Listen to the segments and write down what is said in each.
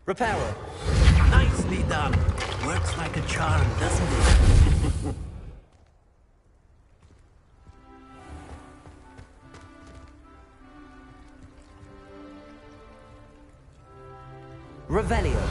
Reparo. Nicely done. Works like a charm, doesn't it? Revelio.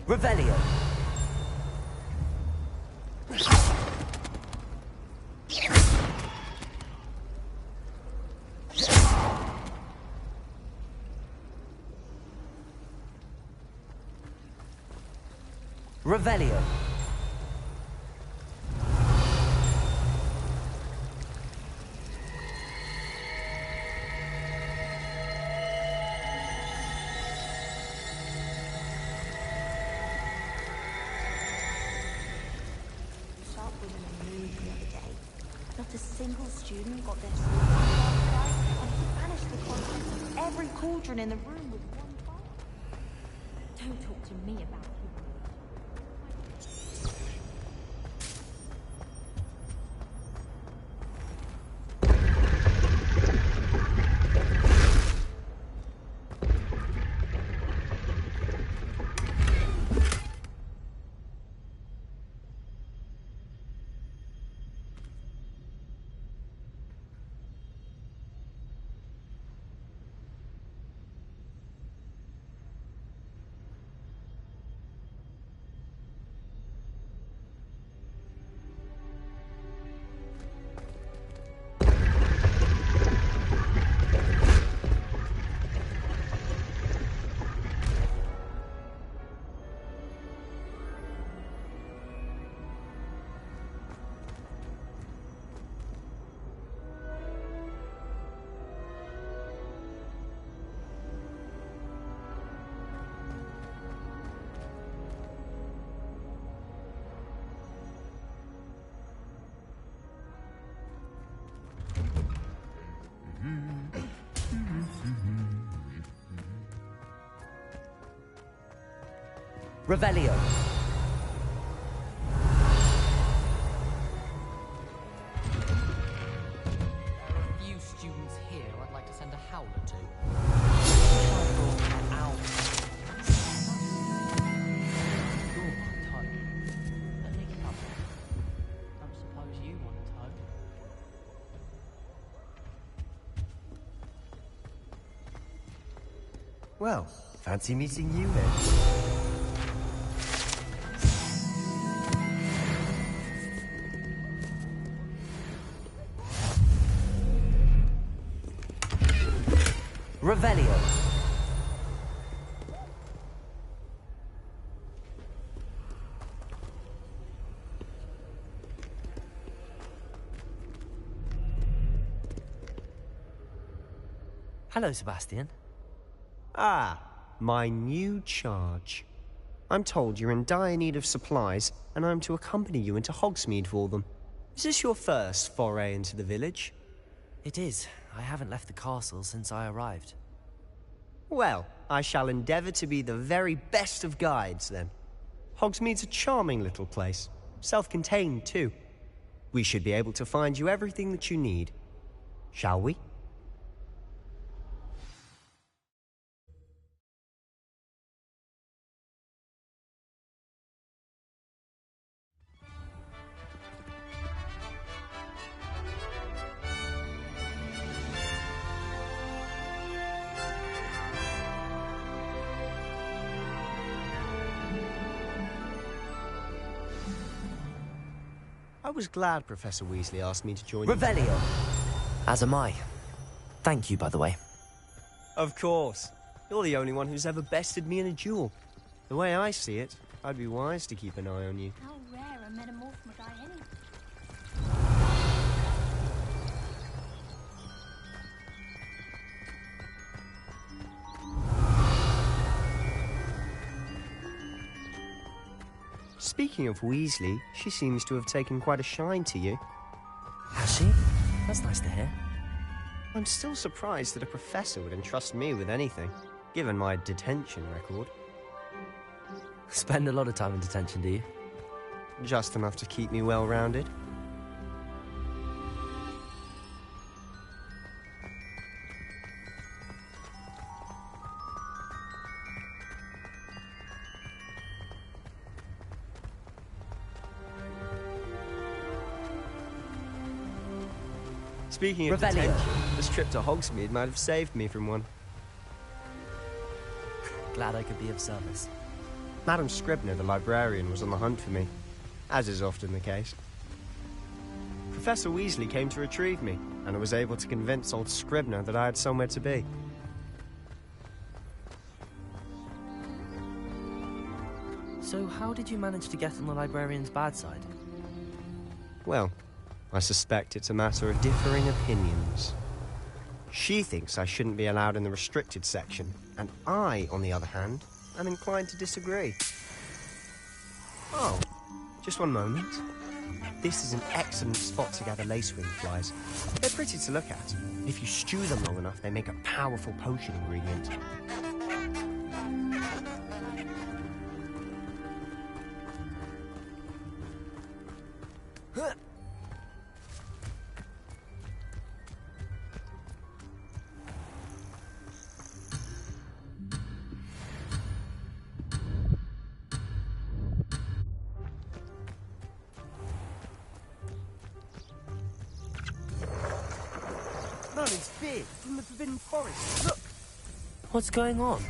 Revelio. Revelio. Not a single student got their school right, and he banished the contents of every cauldron in the room with one fire. Don't talk to me about him. Revelio. There are a few students here I'd like to send a howler to. Ow. You're my type. Let me come. Don't suppose you want a toe? Well, fancy meeting you then. Revelio. Hello, Sebastian. Ah, my new charge. I'm told you're in dire need of supplies, and I'm to accompany you into Hogsmeade for them. Is this your first foray into the village? It is. I haven't left the castle since I arrived. Well, I shall endeavour to be the very best of guides, then. Hogsmeade's a charming little place. Self-contained, too. We should be able to find you everything that you need. Shall we? I was glad Professor Weasley asked me to join you. Revelio. As am I. Thank you, by the way. Of course. You're the only one who's ever bested me in a duel. The way I see it, I'd be wise to keep an eye on you. How rare a metamorph guy anyway. Speaking of Weasley, she seems to have taken quite a shine to you. Has she? That's nice to hear. I'm still surprised that a professor would entrust me with anything, given my detention record. Spend a lot of time in detention, do you? Just enough to keep me well-rounded. Speaking of Revelio. detention, this trip to Hogsmeade might have saved me from one. Glad I could be of service. Madam Scribner, the librarian, was on the hunt for me, as is often the case. Professor Weasley came to retrieve me, and I was able to convince old Scribner that I had somewhere to be. So how did you manage to get on the librarian's bad side? Well, I suspect it's a matter of differing opinions. She thinks I shouldn't be allowed in the restricted section, and I, on the other hand, am inclined to disagree. Oh, just one moment. This is an excellent spot to gather lacewing flies. They're pretty to look at. If you stew them long enough, they make a powerful potion ingredient. Merlin's beard from the Forbidden Forest. Look! What's going on?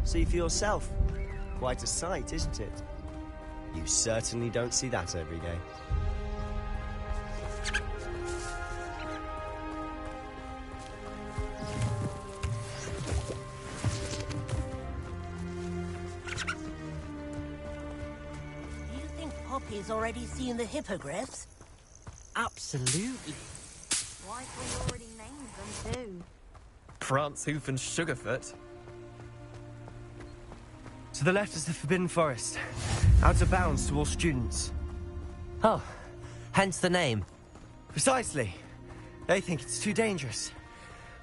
See for yourself. Quite a sight, isn't it? You certainly don't see that every day. Do you think Poppy's already seen the hippogriffs? Absolutely. Like we already named them too. Prancehoof and Sugarfoot. To the left is the Forbidden Forest. Out of bounds to all students. Oh, hence the name. Precisely. They think it's too dangerous.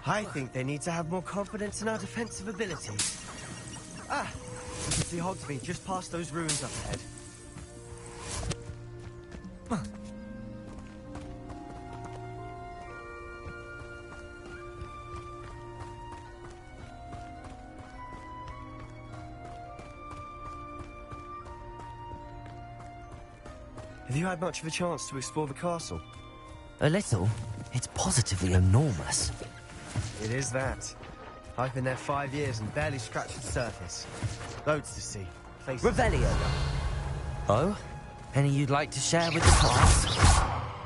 I think they need to have more confidence in our defensive abilities. Ah, we can See Hogsmeade just past those ruins up ahead. Have you had much of a chance to explore the castle? A little. It's positively enormous. It is that. I've been there 5 years and barely scratched the surface. Loads to see. Places. Revelio. Oh? Any you'd like to share with the class?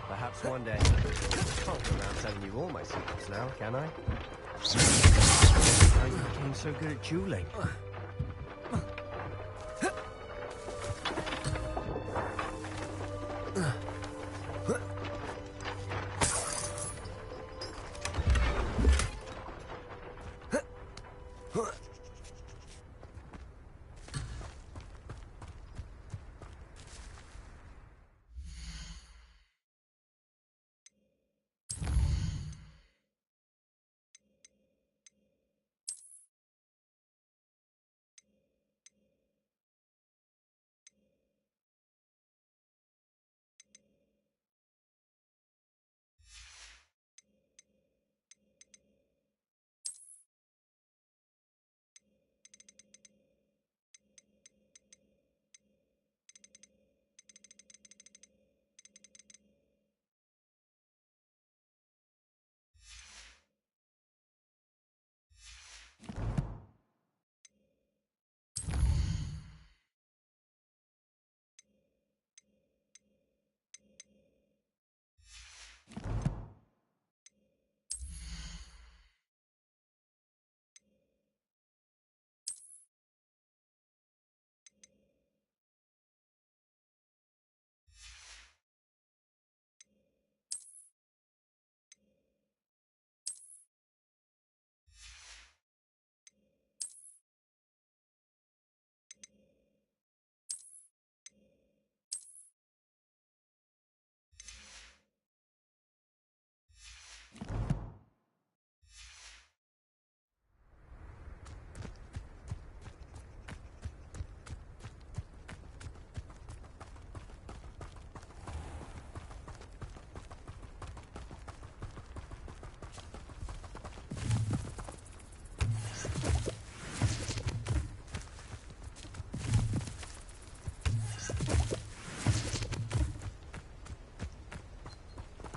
Perhaps one day. I can't go around telling you all my secrets now, can I? How you became so good at dueling?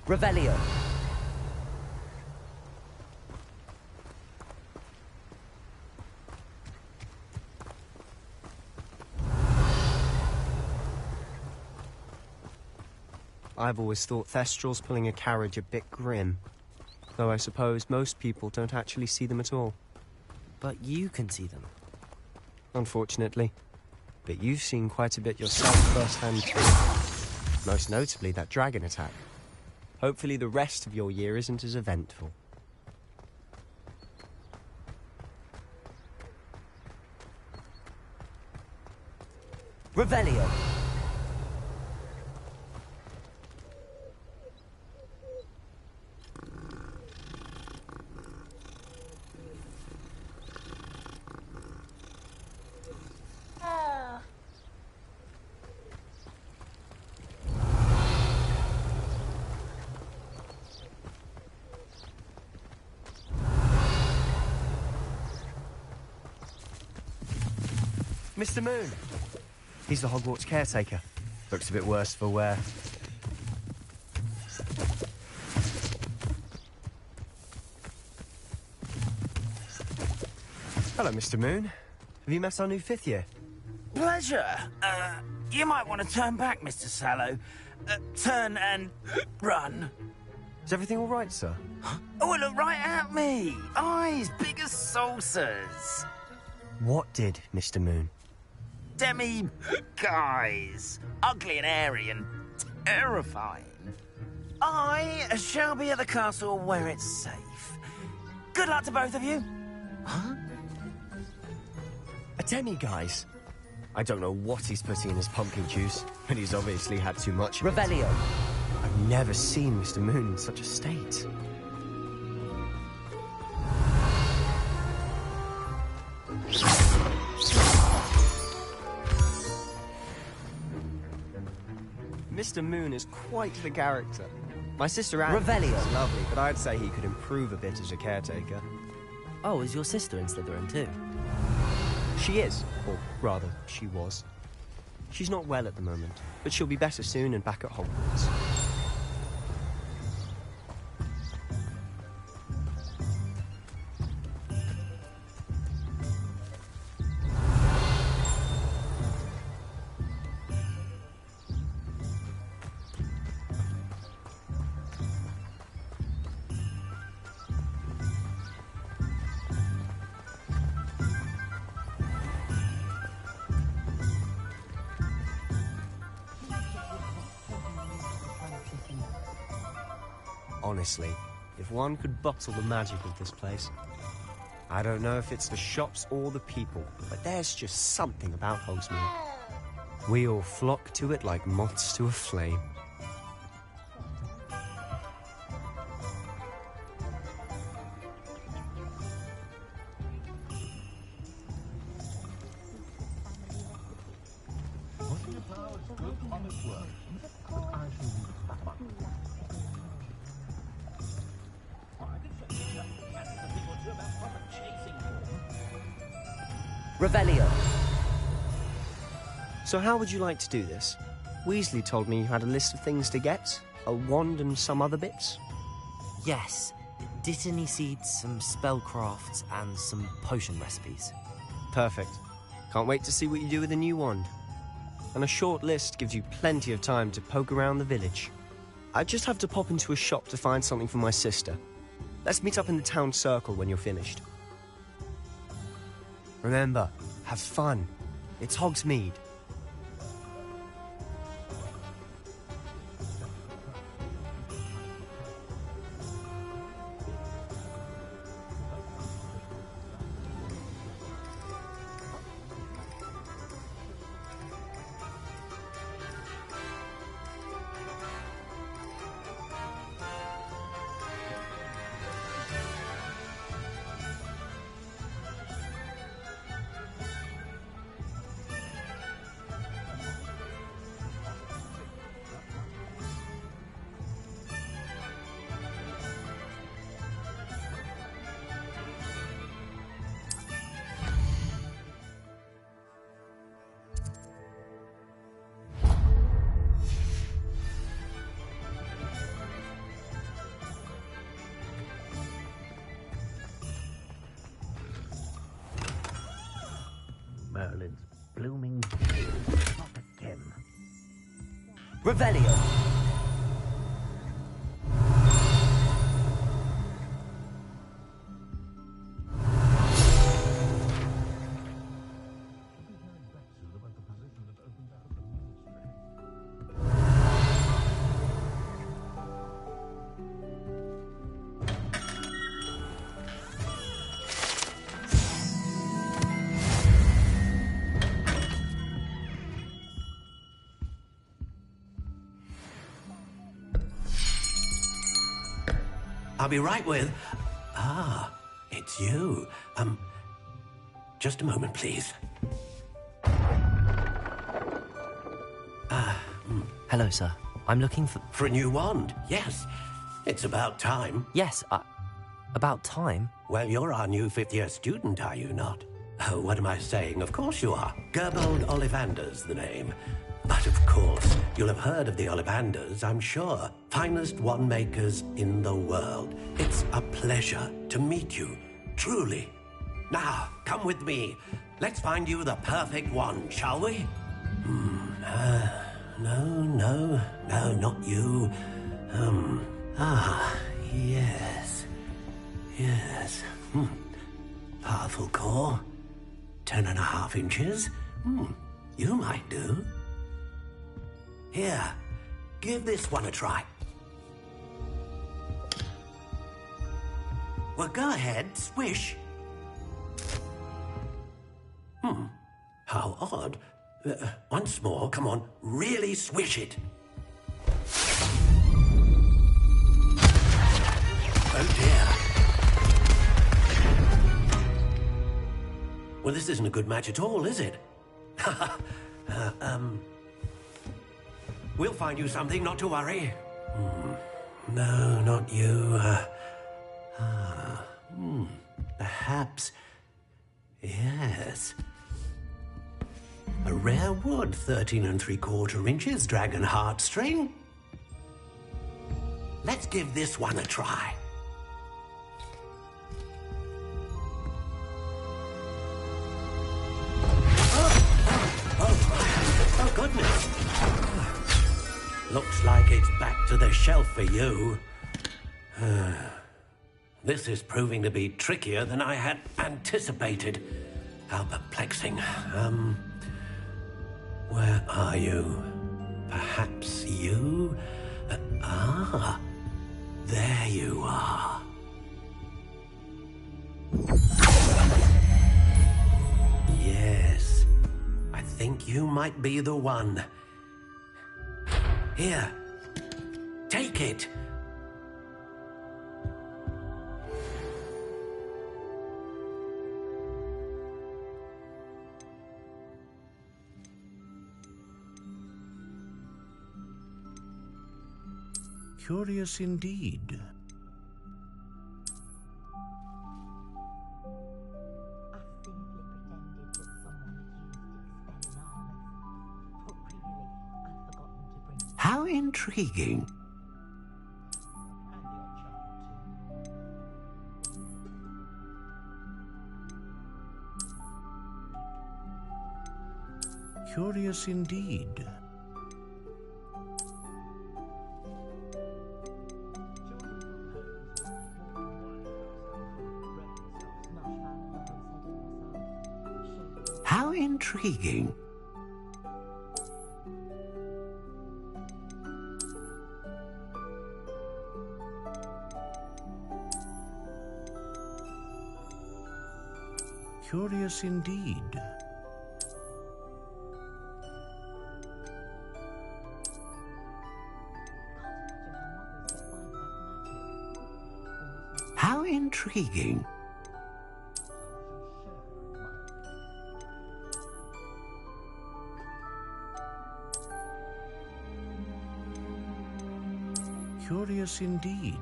Revelio. I've always thought Thestrals pulling a carriage a bit grim. Though I suppose most people don't actually see them at all. But you can see them. Unfortunately. But you've seen quite a bit yourself firsthand too. Most notably that dragon attack. Hopefully the rest of your year isn't as eventful. Revelio. Mr. Moon! He's the Hogwarts caretaker. Looks a bit worse for wear. Hello, Mr. Moon. Have you met our new 5th year? Pleasure. You might want to turn back, Mr. Sallow. Turn and run. Is everything all right, sir? Oh, look right at me. Eyes big as saucers. What did, Mr. Moon? Guys. Ugly and airy and terrifying. I shall be at the castle where it's safe. Good luck to both of you. Huh? A demi-guise? I don't know what he's putting in his pumpkin juice, but he's obviously had too much. Revelio. I've never seen Mr. Moon in such a state. Mr. Moon is quite the character. My sister Anne Revelio. is lovely, but I'd say he could improve a bit as a caretaker. Oh, is your sister in Slytherin too? She is, or rather, she was. She's not well at the moment, but she'll be better soon and back at Hogwarts. Honestly, if one could bottle the magic of this place. I don't know if it's the shops or the people, but there's just something about Hogsmeade. We all flock to it like moths to a flame. Revelio. So how would you like to do this? Weasley told me you had a list of things to get, a wand and some other bits. Yes. Dittany seeds, some spellcrafts, and some potion recipes. Perfect. Can't wait to see what you do with the new wand. And a short list gives you plenty of time to poke around the village. I just have to pop into a shop to find something for my sister. Let's meet up in the town circle when you're finished. Remember, have fun. It's Hogsmeade. Merlin's blooming not again. Revelio. I'll be right with... Ah, it's you. Just a moment, please. Hello, sir. I'm looking for... For a new wand, yes. It's about time. Yes, about time. Well, you're our new fifth-year student, are you not? Oh, what am I saying? Of course you are. Gerbold Ollivander's the name. But of course, you'll have heard of the Ollivanders, I'm sure. Finest wand makers in the world. It's a pleasure to meet you, truly. Now, come with me. Let's find you the perfect wand, shall we? No, not you. Yes. Powerful core. 10.5 inches. You might do. Here, give this one a try. Well, go ahead, swish. How odd. Once more, come on, really swish it. Oh dear. Well, this isn't a good match at all, is it? We'll find you something, not to worry. No, not you. Perhaps... Yes. A rare wood, 13 3/4 inches, dragon heartstring. Let's give this one a try. Oh, goodness. Looks like it's back to the shelf for you. This is proving to be trickier than I had anticipated. How perplexing. Where are you? Perhaps you? There you are. Yes, I think you might be the one. Here, take it. Curious indeed. How intriguing. Curious indeed. How intriguing. Curious indeed. How intriguing. Curious indeed.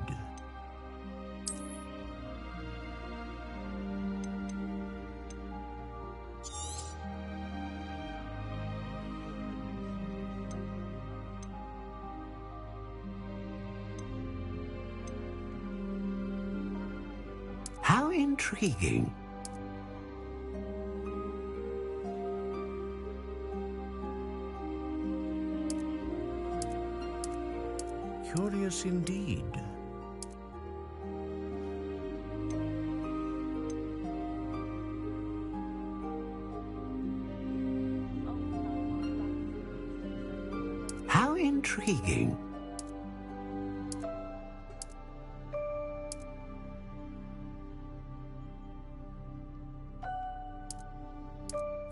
How intriguing. Curious indeed. How intriguing.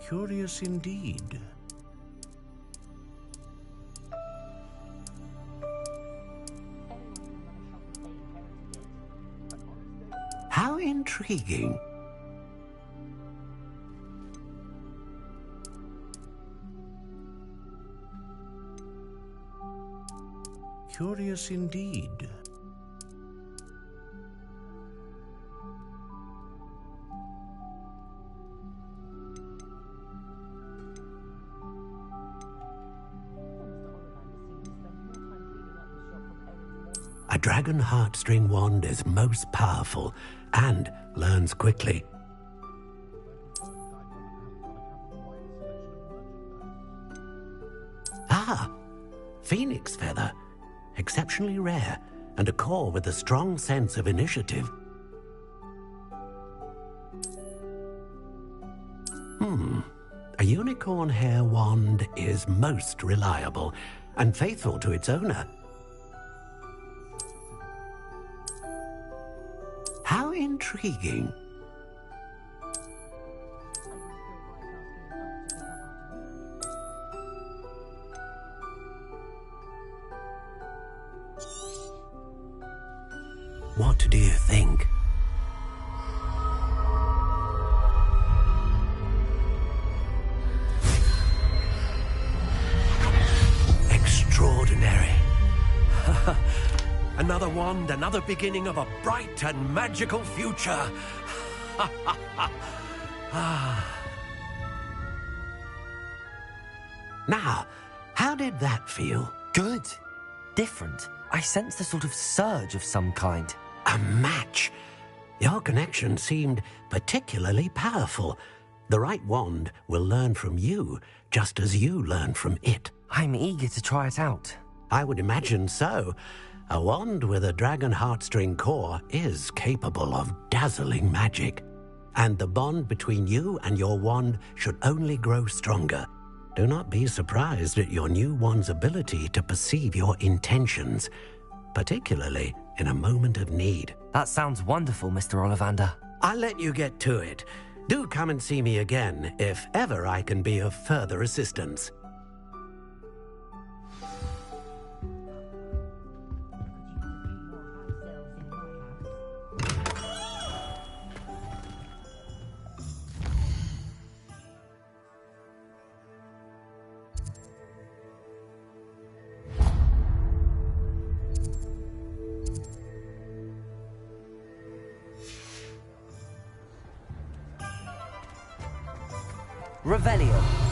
Curious indeed. How intriguing. Curious indeed. A dragon heartstring wand is most powerful and learns quickly. Ah, phoenix feather. Exceptionally rare, and a core with a strong sense of initiative. A unicorn hair wand is most reliable and faithful to its owner. How intriguing. What do you think? Extraordinary. wand, another beginning of a bright and magical future. Now, how did that feel? Good. Different. I sensed a sort of surge of some kind. A match. Your connection seemed particularly powerful. The right wand will learn from you, just as you learn from it. I'm eager to try it out. I would imagine so. A wand with a dragon heartstring core is capable of dazzling magic. And the bond between you and your wand should only grow stronger. Do not be surprised at your new wand's ability to perceive your intentions, particularly in a moment of need. That sounds wonderful, Mr. Ollivander. I'll let you get to it. Do come and see me again if ever I can be of further assistance. Revelio.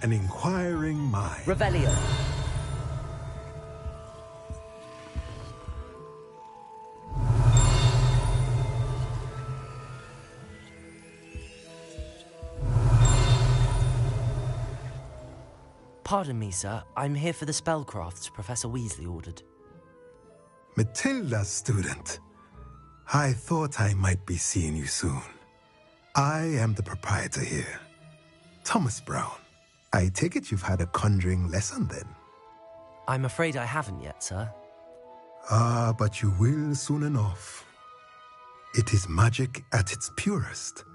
an inquiring mind. Revelio. Pardon me, sir. I'm here for the spellcrafts Professor Weasley ordered. Matilda's student. I thought I might be seeing you soon. I am the proprietor here, Thomas Brown. I take it you've had a conjuring lesson then? I'm afraid I haven't yet, sir. Ah, but you will soon enough. It is magic at its purest,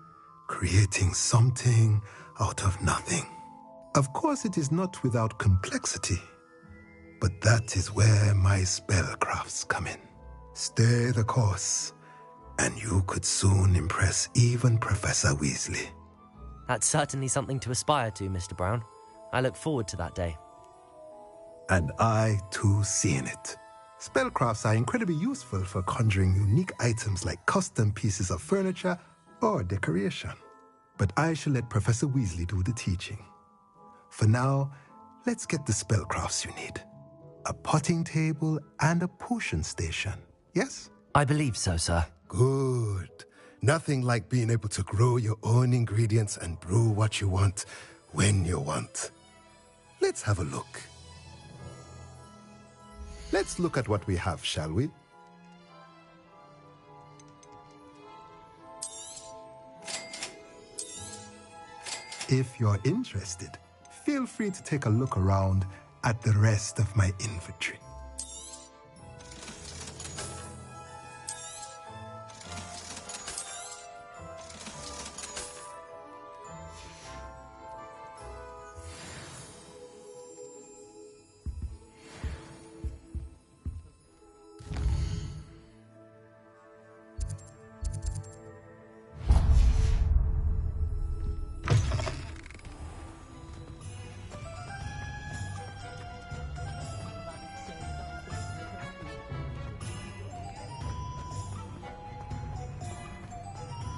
creating something out of nothing. Of course, it is not without complexity, but that is where my spellcrafts come in. Stay the course, and you could soon impress even Professor Weasley. That's certainly something to aspire to, Mr. Brown. I look forward to that day. And I, too, seeing it. Spellcrafts are incredibly useful for conjuring unique items like custom pieces of furniture or decoration. But I shall let Professor Weasley do the teaching. For now, let's get the spellcrafts you need. A potting table and a potion station, yes? I believe so, sir. Good. Nothing like being able to grow your own ingredients and brew what you want, when you want. Let's have a look. Let's look at what we have, shall we? If you're interested, feel free to take a look around at the rest of my inventory.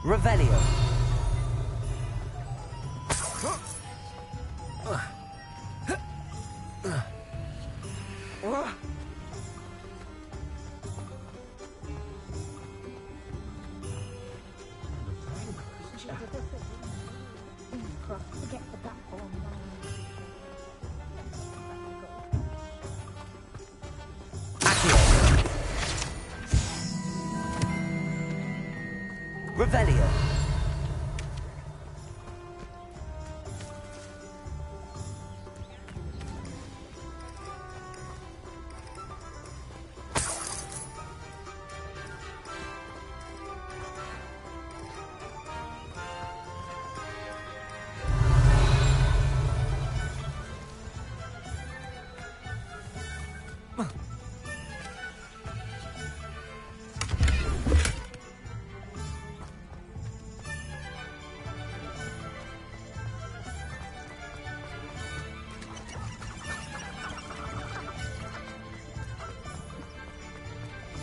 Revelio. Revelio.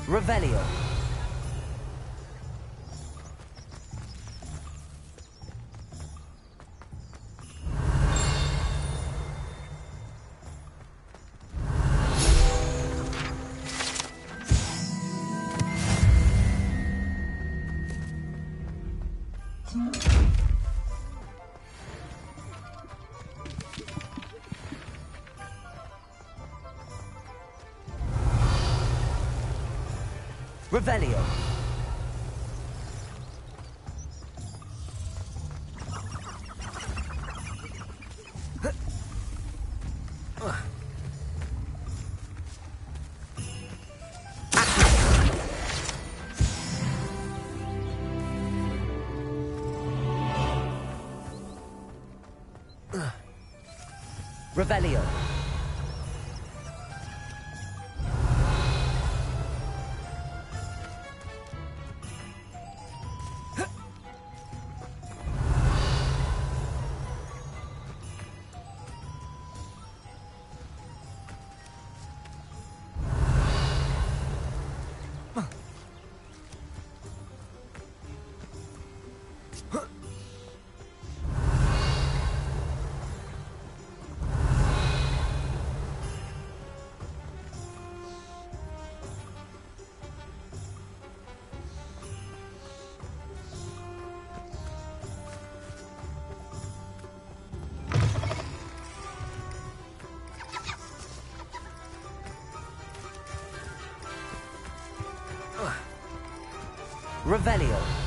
Revelio. Revelio. Revelio. Revelio.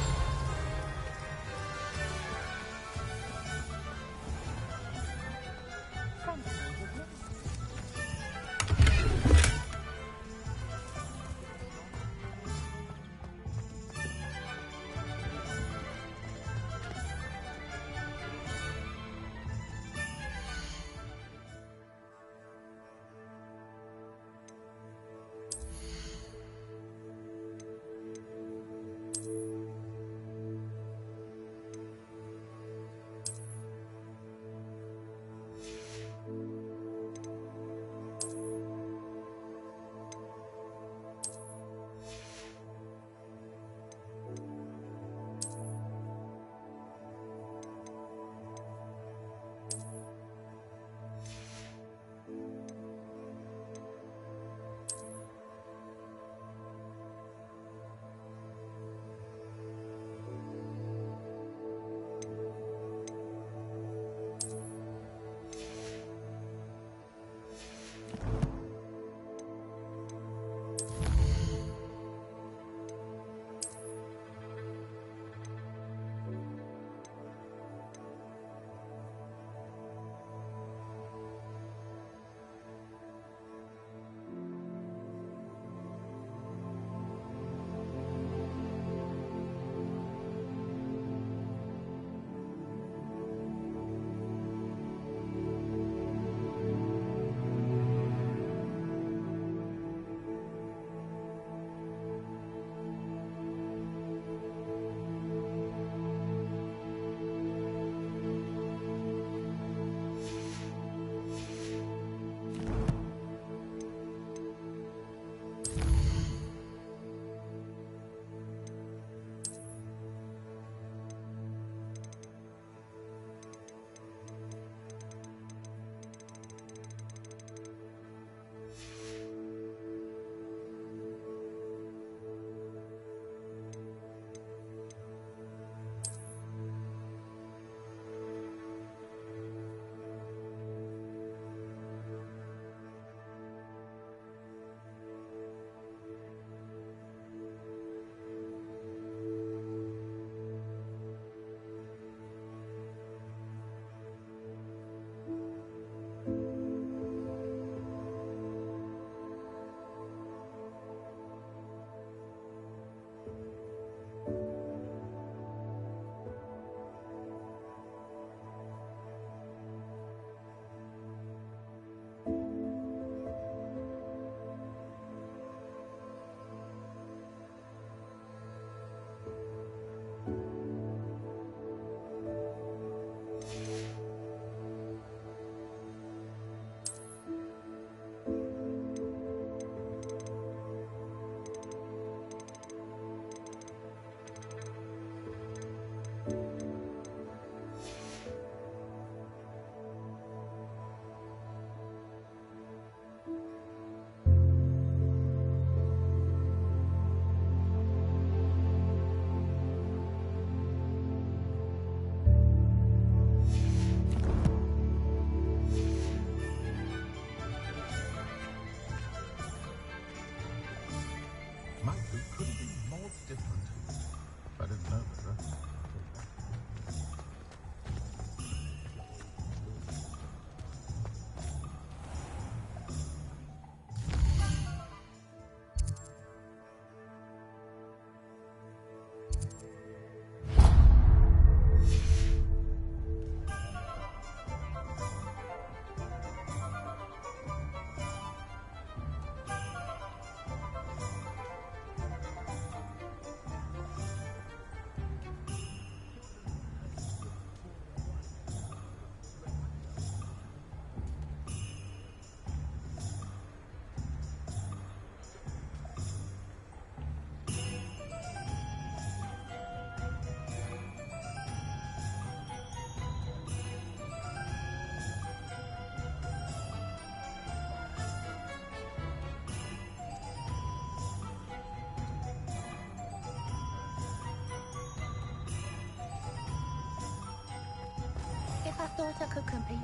If I thought I could compete.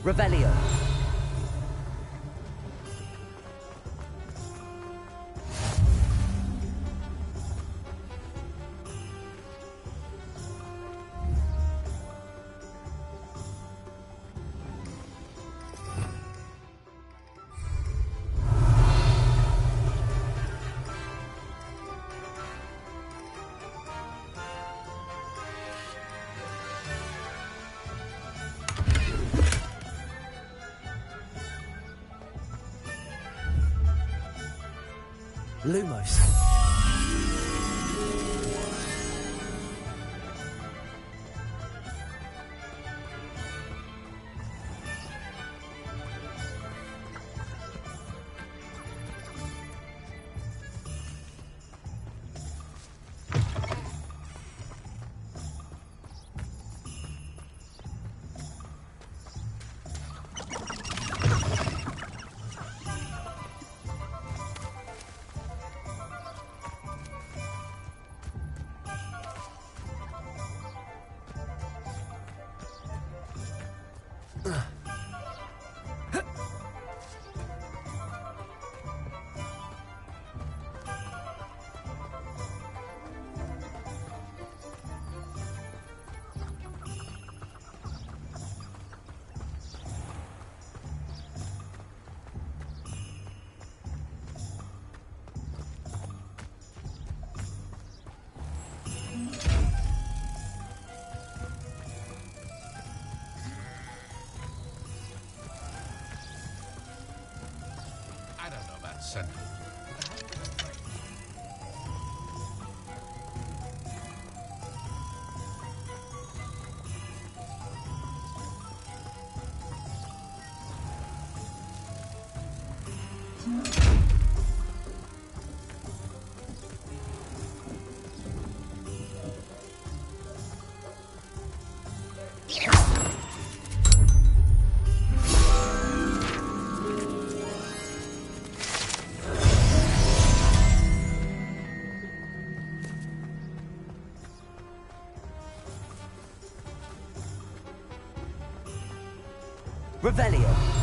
Revelio. Lumos. I don't know about Sunday. Revelio.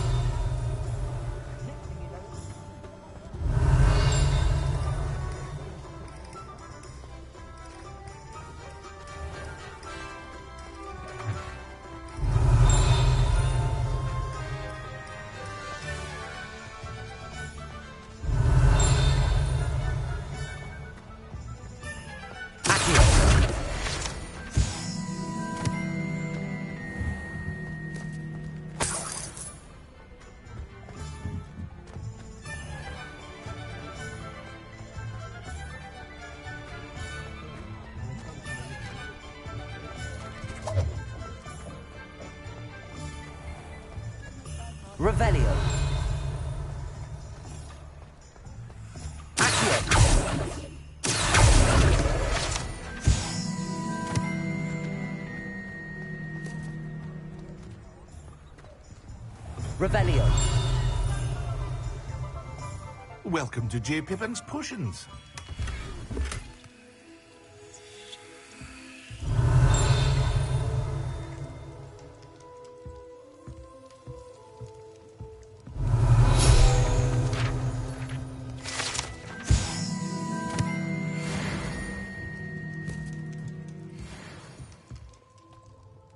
Revelio. Revelio. Welcome to J. Pippin's Potions.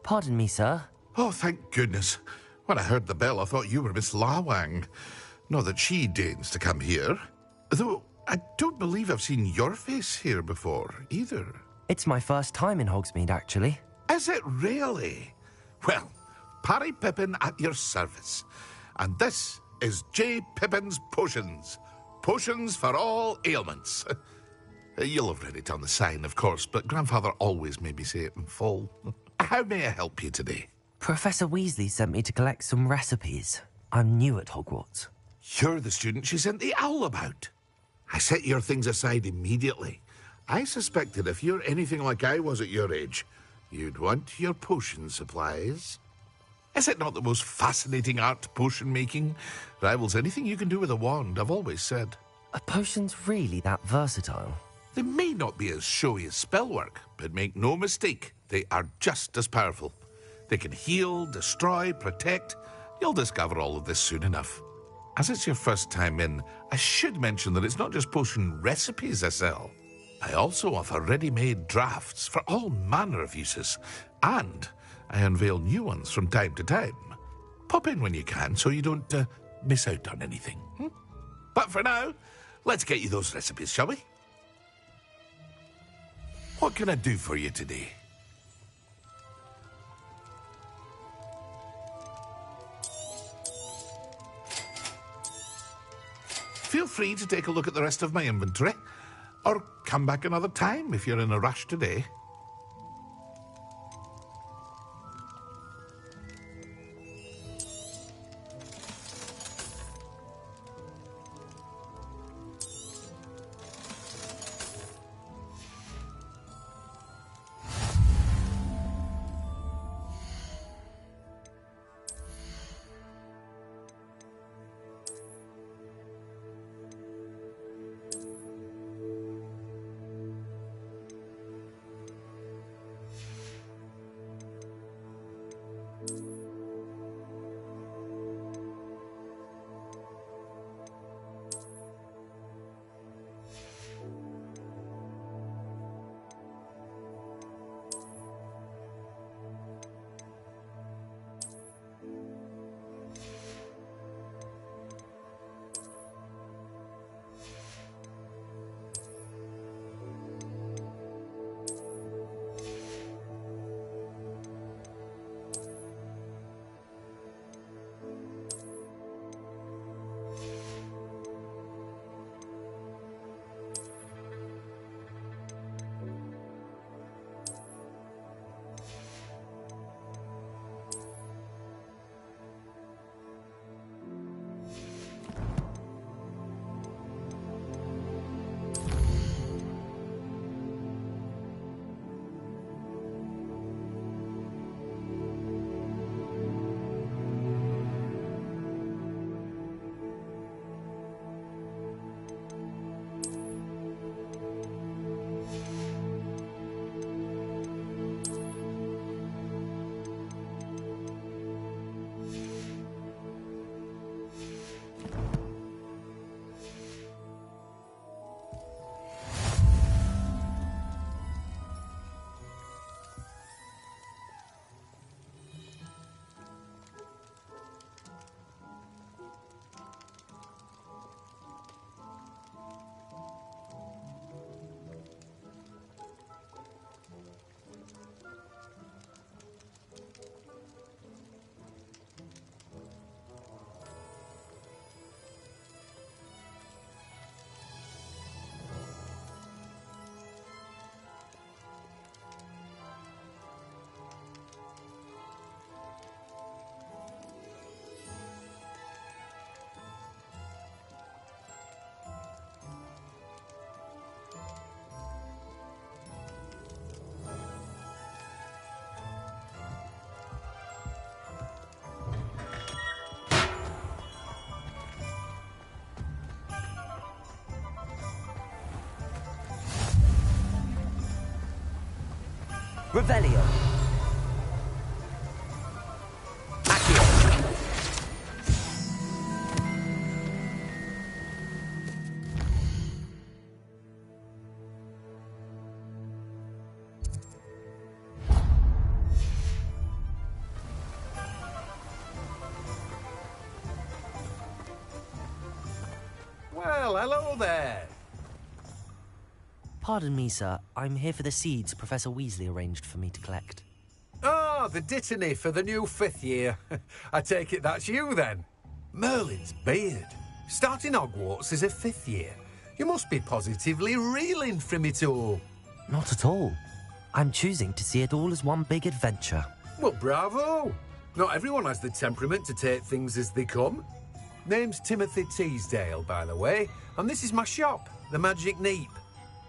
Pardon me, sir. Oh, thank goodness. When I heard the bell, I thought you were Miss Lawang. Not that she deigns to come here. Though I don't believe I've seen your face here before, either. It's my first time in Hogsmeade, actually. Is it really? Well, Parry Pippin at your service. And this is J. Pippin's Potions. Potions for all ailments. You'll have read it on the sign, of course, but Grandfather always made me say it in full. How may I help you today? Professor Weasley sent me to collect some recipes. I'm new at Hogwarts. You're the student she sent the owl about. I set your things aside immediately. I suspected if you're anything like I was at your age, you'd want your potion supplies. Is it not the most fascinating art, potion making? Rivals anything you can do with a wand, I've always said. Are potions really that versatile? They may not be as showy as spellwork, but make no mistake, they are just as powerful. They can heal, destroy, protect, You'll discover all of this soon enough. As it's your first time in, I should mention that it's not just potion recipes I sell. I also offer ready-made drafts for all manner of uses, and I unveil new ones from time to time. Pop in when you can so you don't miss out on anything. But for now, let's get you those recipes, shall we? What can I do for you today? Feel free to take a look at the rest of my inventory, or come back another time if you're in a rush today. Revelio. Well, hello there. Pardon me, sir. I'm here for the seeds Professor Weasley arranged for me to collect. Oh, the dittany for the new 5th year. I take it that's you, then. Merlin's beard. Starting Hogwarts as a 5th year. You must be positively reeling from it all. Not at all. I'm choosing to see it all as one big adventure. Well, bravo. Not everyone has the temperament to take things as they come. Name's Timothy Teasdale, by the way, and this is my shop, the Magic Neep.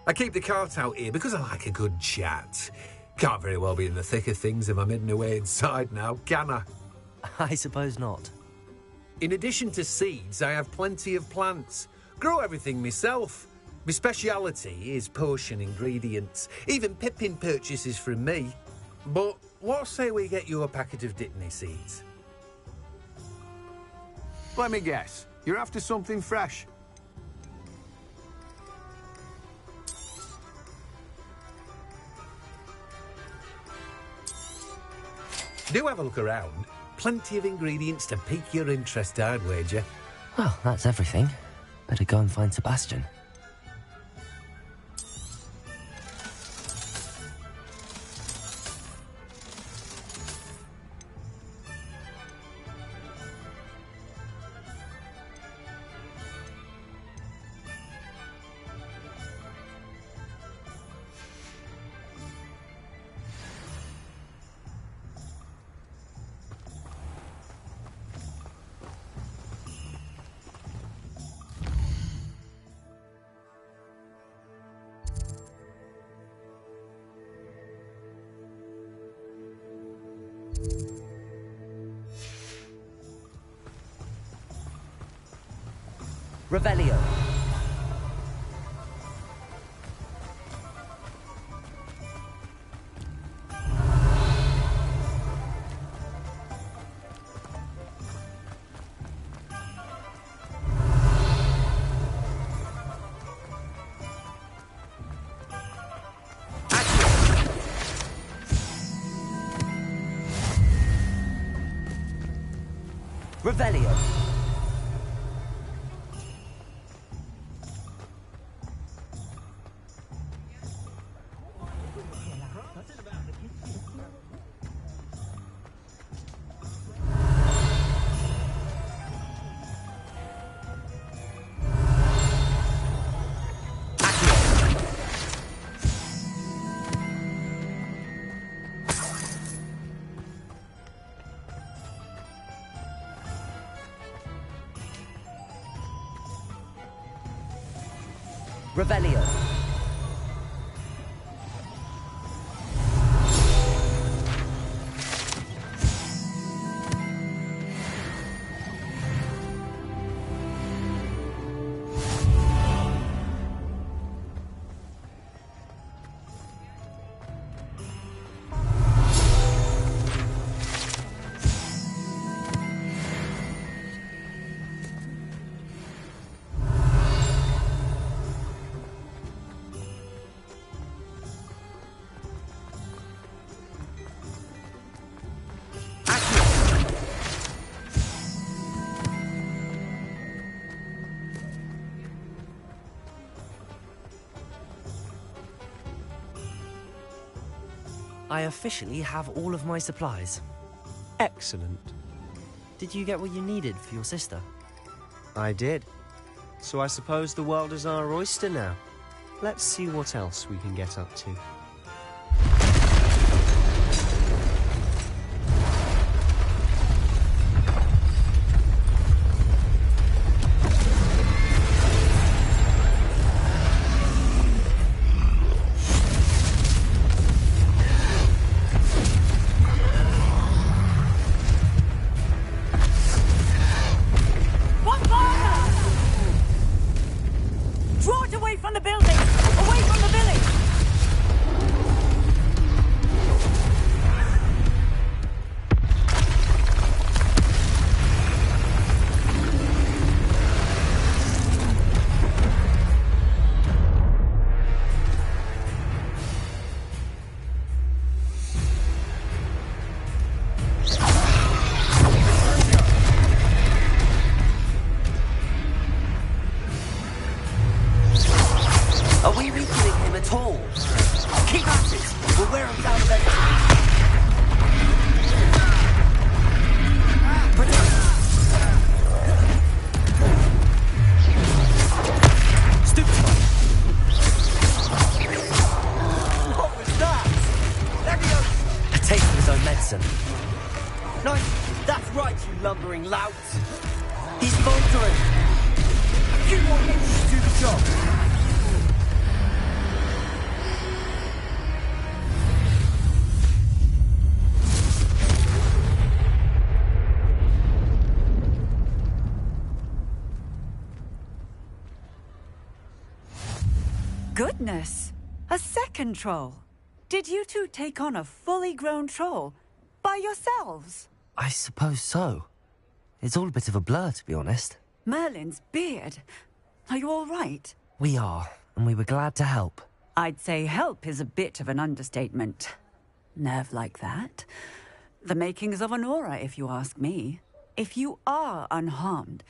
I keep the cart out here because I like a good chat. Can't very well be in the thick of things if I'm hidden away inside now, can I? I suppose not. In addition to seeds, I have plenty of plants. Grow everything myself. My speciality is potion ingredients. Even Pippin purchases from me. But what say we get you a packet of Dittany seeds? Let me guess. You're after something fresh. Do have a look around. Plenty of ingredients to pique your interest, I'd wager. Well, that's everything. Better go and find Sebastian. Revelio. Revelio. Revelio. I officially have all of my supplies. Excellent. Did you get what you needed for your sister? I did. So I suppose the world is our oyster now. Let's see what else we can get up to. Are we weakening him at all? Keep at it! We'll wear him down eventually. Stoop to him. What was that? Leviosa! A taste of his own medicine. Nice! That's right, you lumbering lout! He's faltering. A few more hits to do the job. Goodness! A second troll! Did you two take on a fully grown troll by yourselves? I suppose so. It's all a bit of a blur, to be honest. Merlin's beard. Are you all right? We are, and we were glad to help. I'd say help is a bit of an understatement. Nerve like that. The makings of an aura, if you ask me. If you are unharmed,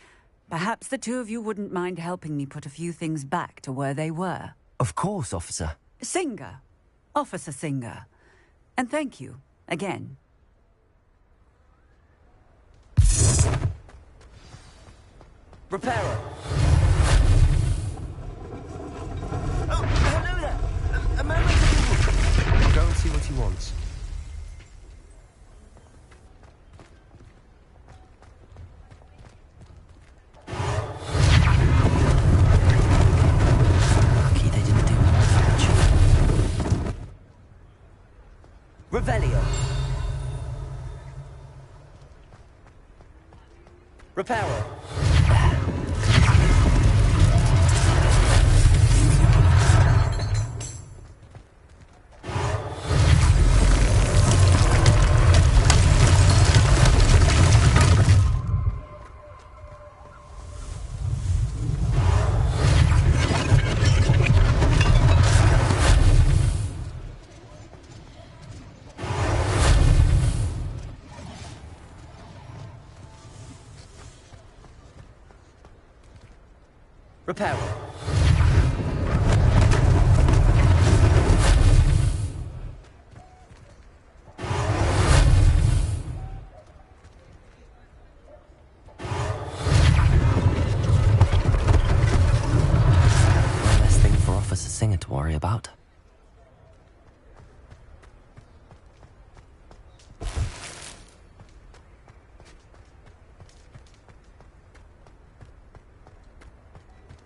perhaps the two of you wouldn't mind helping me put a few things back to where they were. Of course, officer. Singer. Officer Singer. And thank you, again. Repairer. Oh, hello there. A moment. I'll go and see what he wants. Lucky they didn't do more damage. Revelio. Repairer. Repairer. One less thing for Officer Singer to worry about.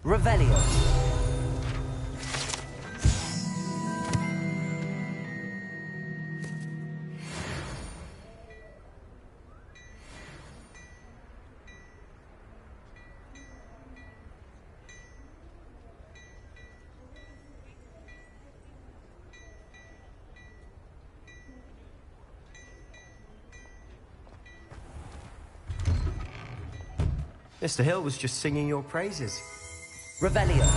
Revelio. Mr. Hill was just singing your praises. Revelio.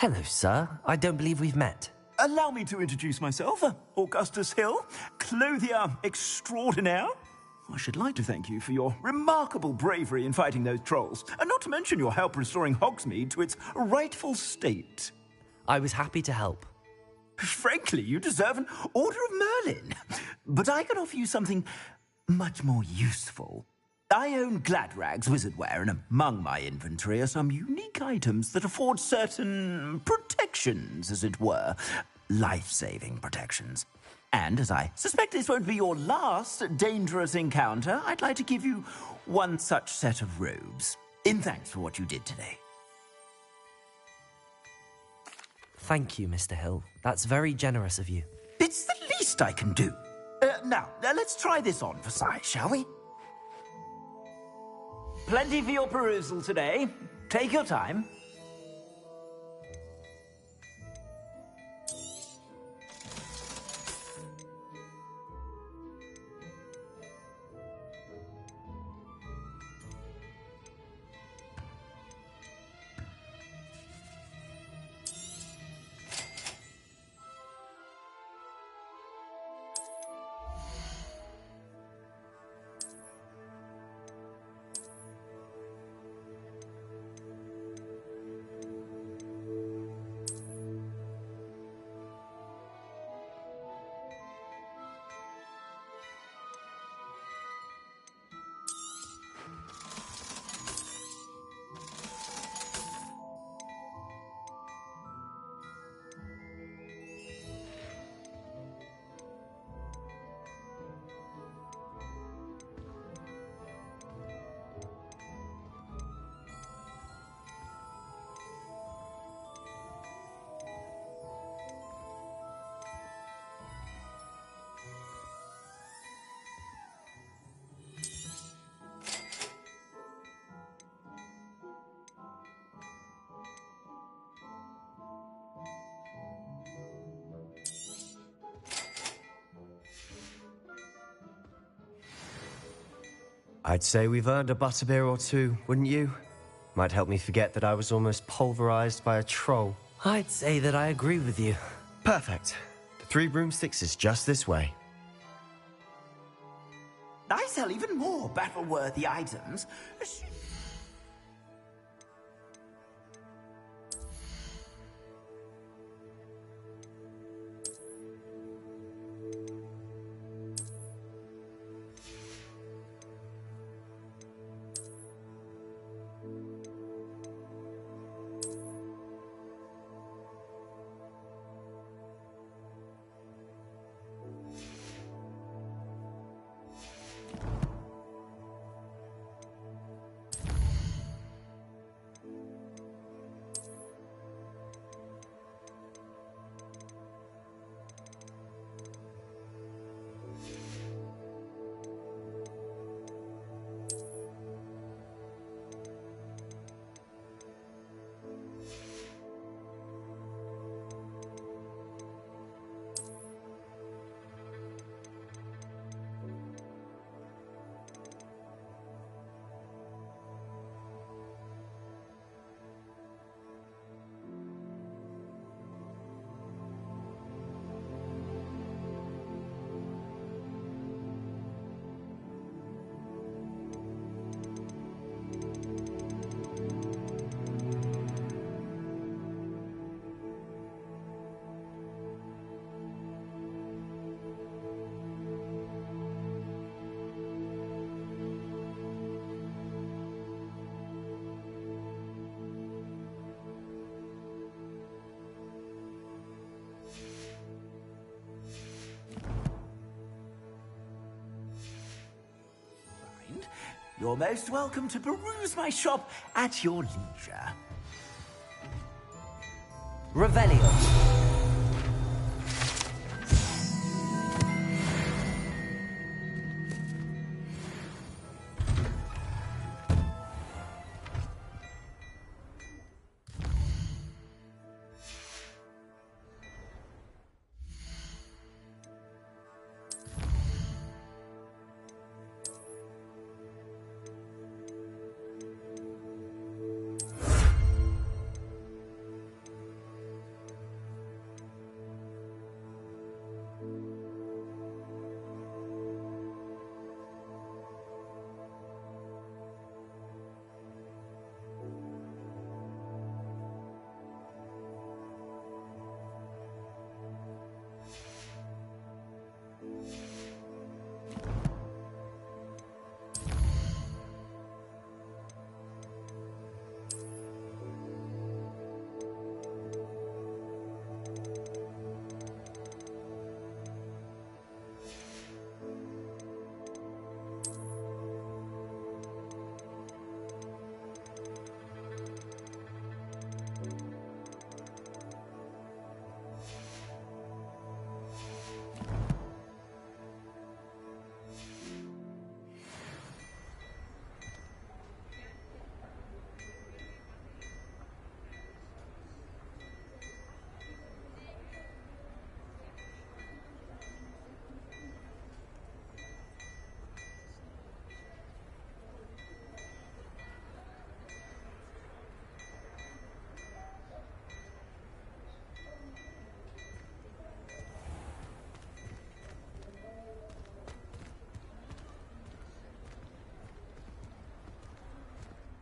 Hello, sir. I don't believe we've met. Allow me to introduce myself, Augustus Hill, clothier extraordinaire. I should like to thank you for your remarkable bravery in fighting those trolls, and not to mention your help restoring Hogsmeade to its rightful state. I was happy to help. Frankly, you deserve an Order of Merlin. But I can offer you something much more useful. I own Gladrag's wizardware, and among my inventory are some unique items that afford certain protections, as it were. Life-saving protections. And as I suspect this won't be your last dangerous encounter, I'd like to give you one such set of robes, in thanks for what you did today. Thank you, Mr. Hill. That's very generous of you. It's the least I can do. Now, let's try this on for size, shall we? Plenty for your perusal today. Take your time. I'd say we've earned a butterbeer or two, wouldn't you? Might help me forget that I was almost pulverized by a troll. I'd say that I agree with you. Perfect. The 3 broomsticks is just this way. I sell even more battle-worthy items. You're most welcome to peruse my shop at your leisure. Revelio.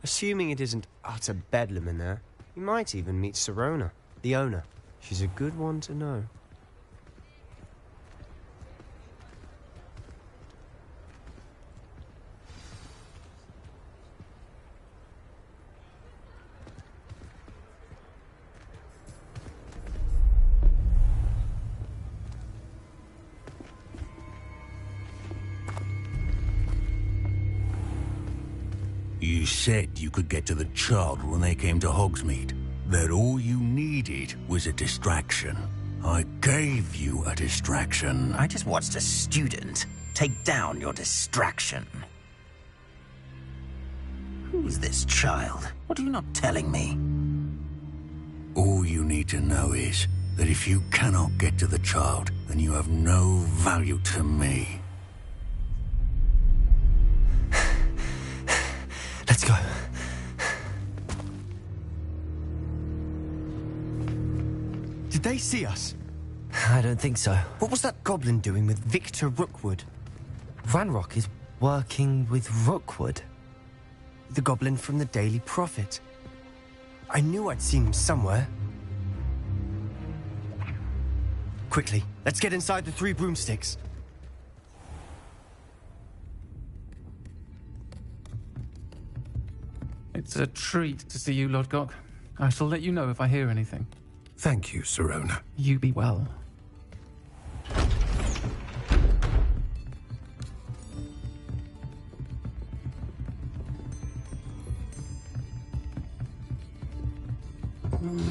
Assuming it isn't utter bedlam in there, you might even meet Sirona, the owner. She's a good one to know. You said you could get to the child when they came to Hogsmeade. That all you needed was a distraction. I gave you a distraction. I just watched a student take down your distraction. Who's this child? What are you not telling me? All you need to know is that if you cannot get to the child, then you have no value to me. Let's go. Did they see us? I don't think so. What was that goblin doing with Victor Rookwood? Ranrock is working with Rookwood. The goblin from the Daily Prophet. I knew I'd seen him somewhere. Quickly, let's get inside the 3 broomsticks. It's a treat to see you, Lodgok. I shall let you know if I hear anything. Thank you, Sirona. You be well.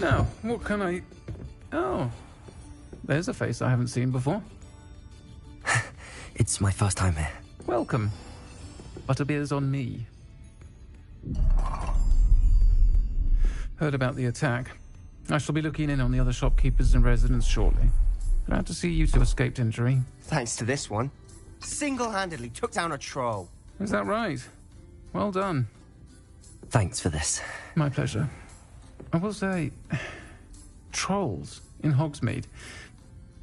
Now, what can I... Oh, there's a face I haven't seen before. It's my first time here. Welcome. Butterbeer's on me. Heard about the attack. I shall be looking in on the other shopkeepers and residents shortly. Glad to see you two escaped injury. Thanks to this one. Single-handedly took down a troll. Is that right? Well done. Thanks for this. My pleasure. I will say, trolls in Hogsmeade.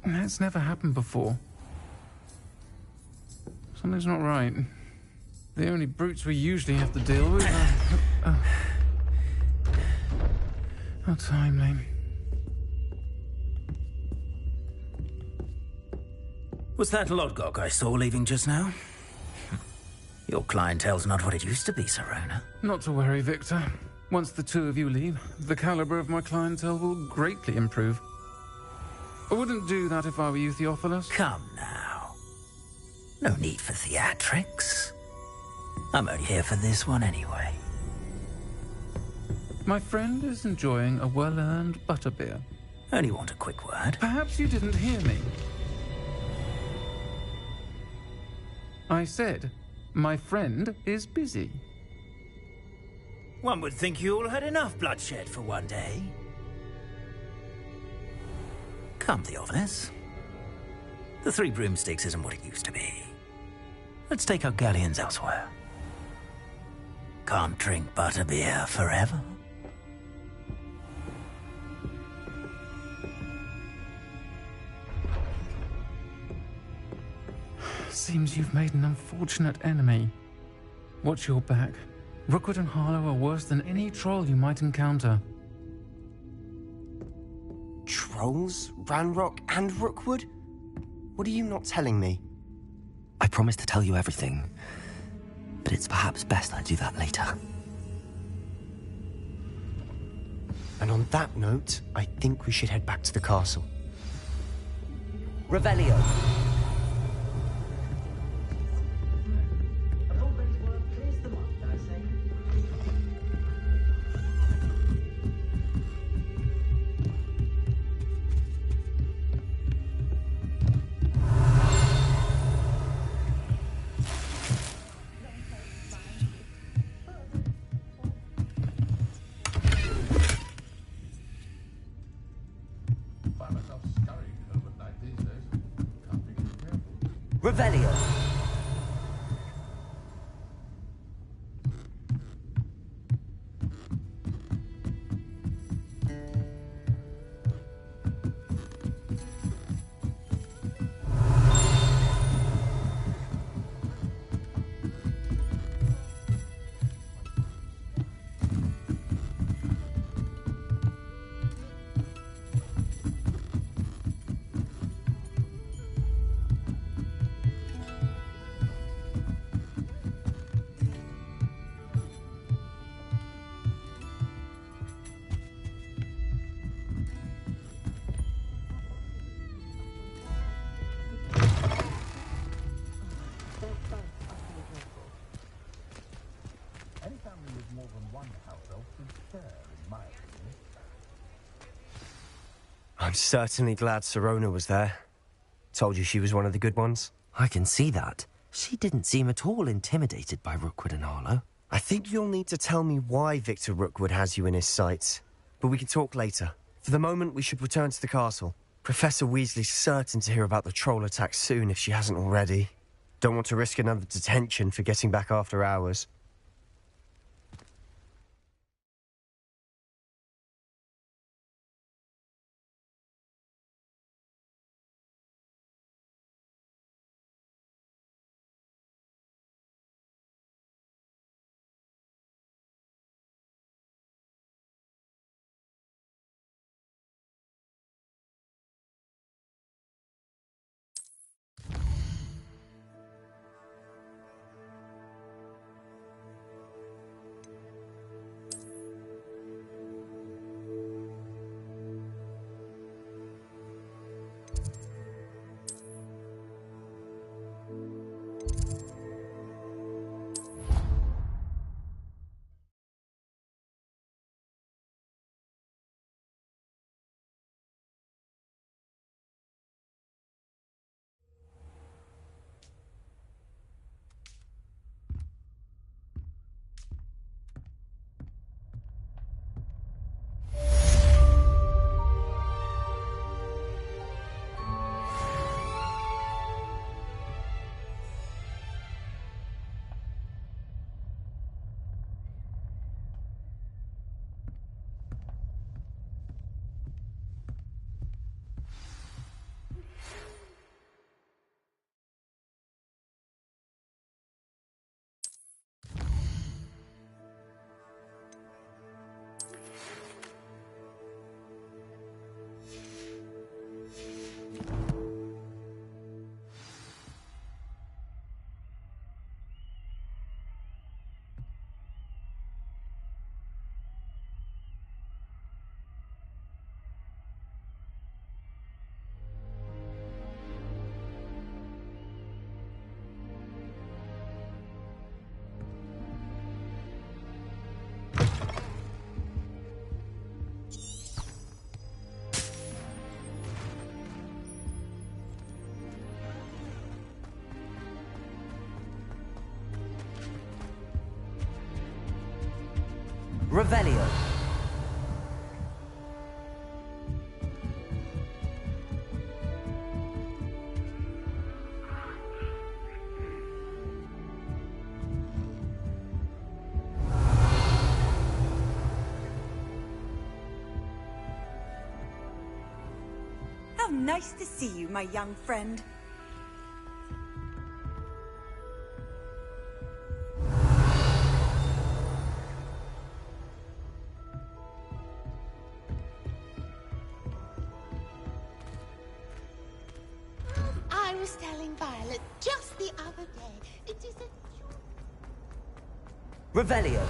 That's never happened before. Something's not right. The only brutes we usually have to deal with are... How timely. Was that Lodgok I saw leaving just now? Your clientele's not what it used to be, Sirona. Not to worry, Victor. Once the two of you leave, the caliber of my clientele will greatly improve. I wouldn't do that if I were you, Theophilus. Come now. No need for theatrics. I'm only here for this one anyway. My friend is enjoying a well-earned butterbeer. Only want a quick word. Perhaps you didn't hear me. I said, my friend is busy. One would think you all had enough bloodshed for one day. Come, Theophilus. The 3 broomsticks isn't what it used to be. Let's take our galleons elsewhere. Can't drink butterbeer forever. Seems you've made an unfortunate enemy. Watch your back. Rookwood and Harlow are worse than any troll you might encounter. Trolls? Ranrock and Rookwood? What are you not telling me? I promised to tell you everything, but it's perhaps best I do that later. And on that note, I think we should head back to the castle. Revelio. Revelio. I'm certainly glad Sirona was there. Told you she was one of the good ones. I can see that. She didn't seem at all intimidated by Rookwood and Harlow. I think you'll need to tell me why Victor Rookwood has you in his sights. But we can talk later. For the moment, we should return to the castle. Professor Weasley's certain to hear about the troll attack soon if she hasn't already. Don't want to risk another detention for getting back after hours. Revelio. How nice to see you, my young friend. I was telling Violet just the other day. It is a... Revelio.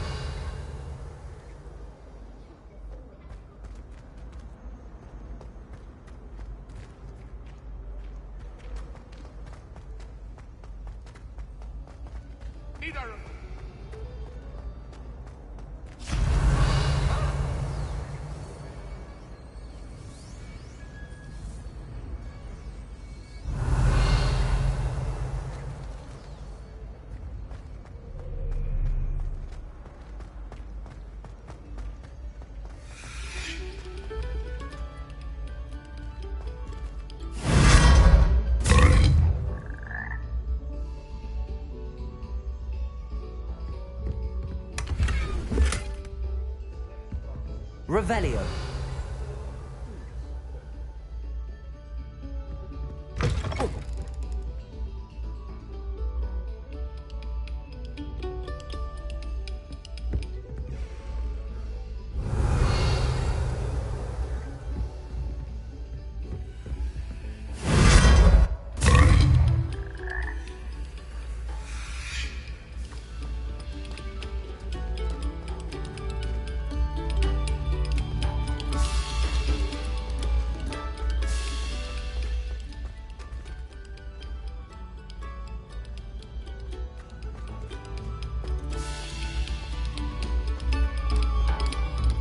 Revelio.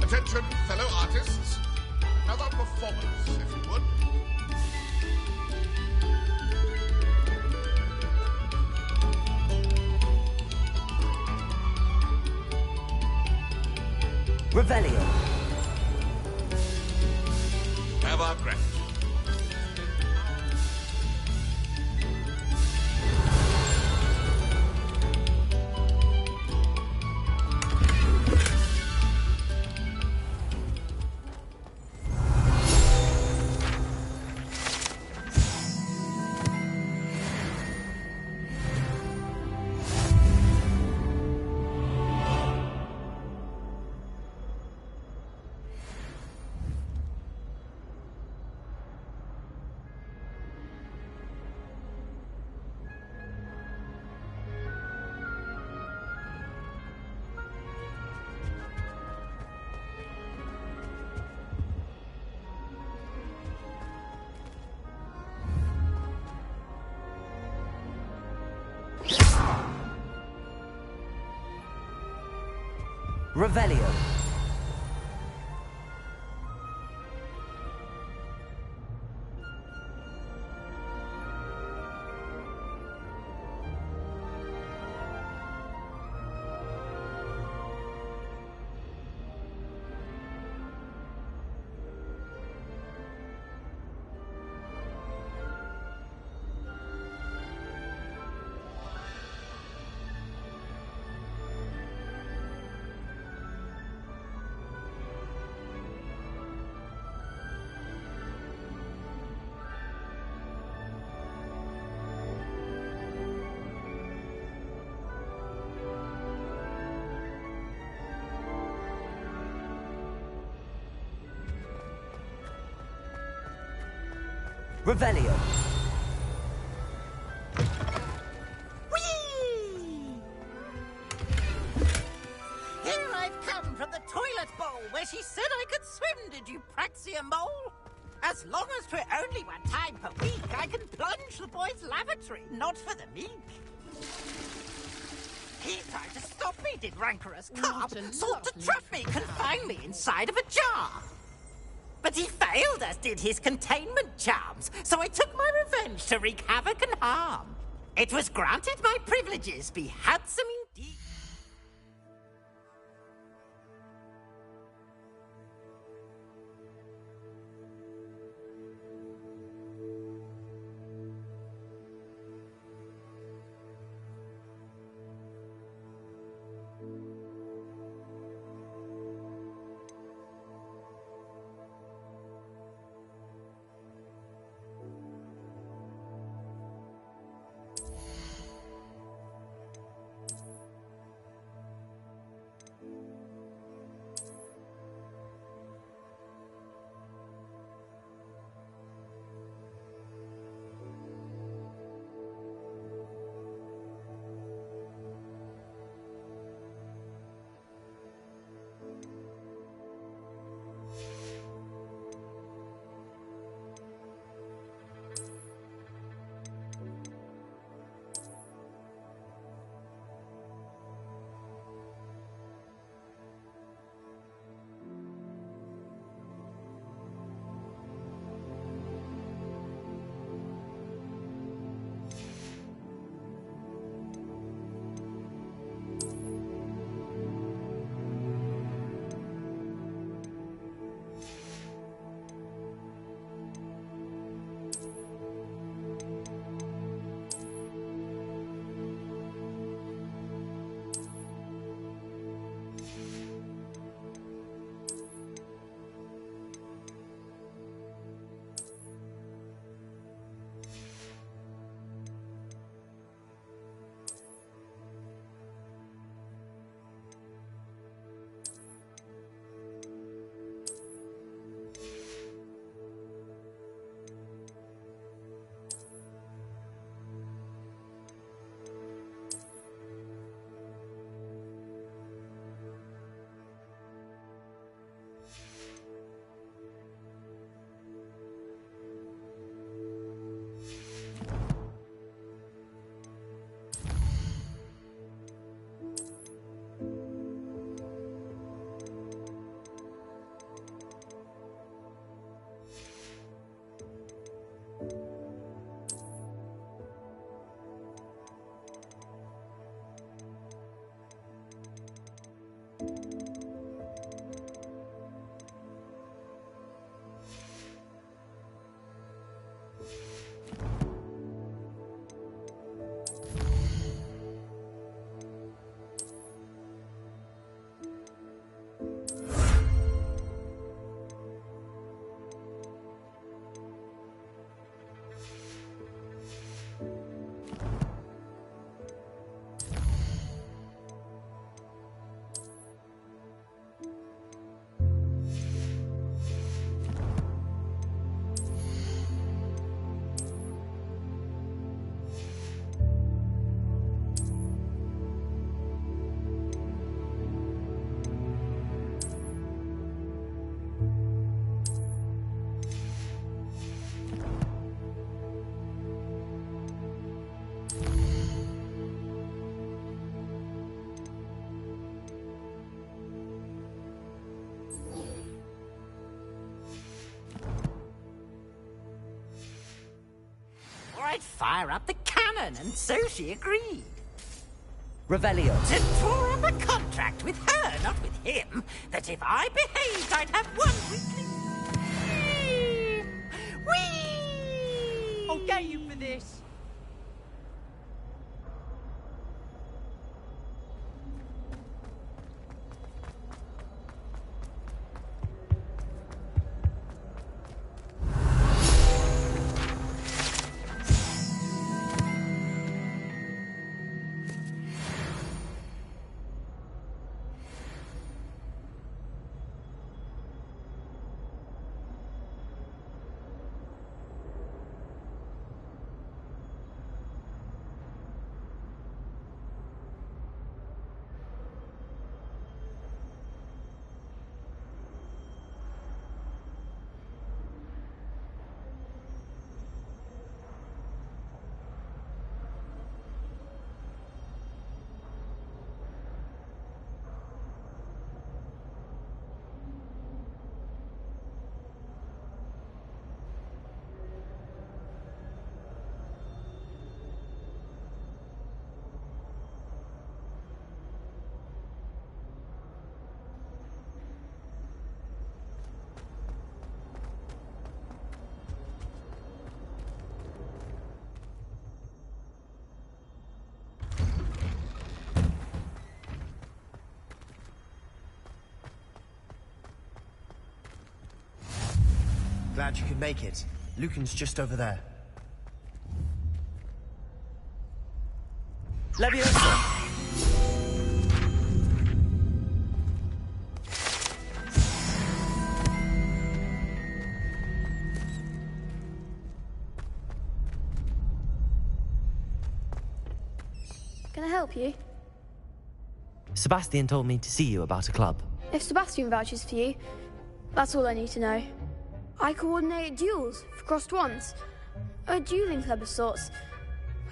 Attention, fellow artists. Another performance, if you would. Revelio. Have our craft. Revelio. Revelio. Whee! Here I've come from the toilet bowl where she said I could swim, did you praxia mole? As long as 'twere only one time per week, I can plunge the boy's lavatory, not for the meek. He tried to stop me, did rancorous carp, sought to trap me, confine me inside of a jar. But he failed, as did his containment charms, so I took my revenge to wreak havoc and harm. It was granted my privileges be handsome indeed. I'd fire up the cannon, and so she agreed. Revelio. To draw up a contract with her, not with him, that if I behaved, I'd have one weekly... Whee! I'll get you for this. Glad you could make it. Lucan's just over there. Leviosa! Can I help you? Sebastian told me to see you about a club. If Sebastian vouches for you, that's all I need to know. I coordinate duels for crossed wands. A dueling club of sorts.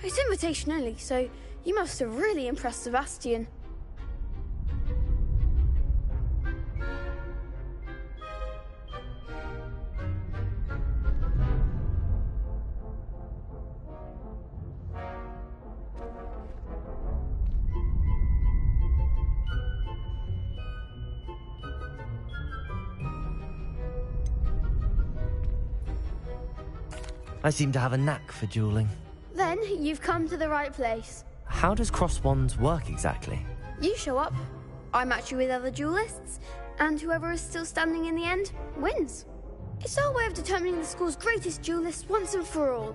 It's invitation only, so you must have really impressed Sebastian. I seem to have a knack for dueling. Then you've come to the right place. How does cross wands work exactly? You show up, I match you with other duelists, and whoever is still standing in the end wins. It's our way of determining the school's greatest duelist once and for all.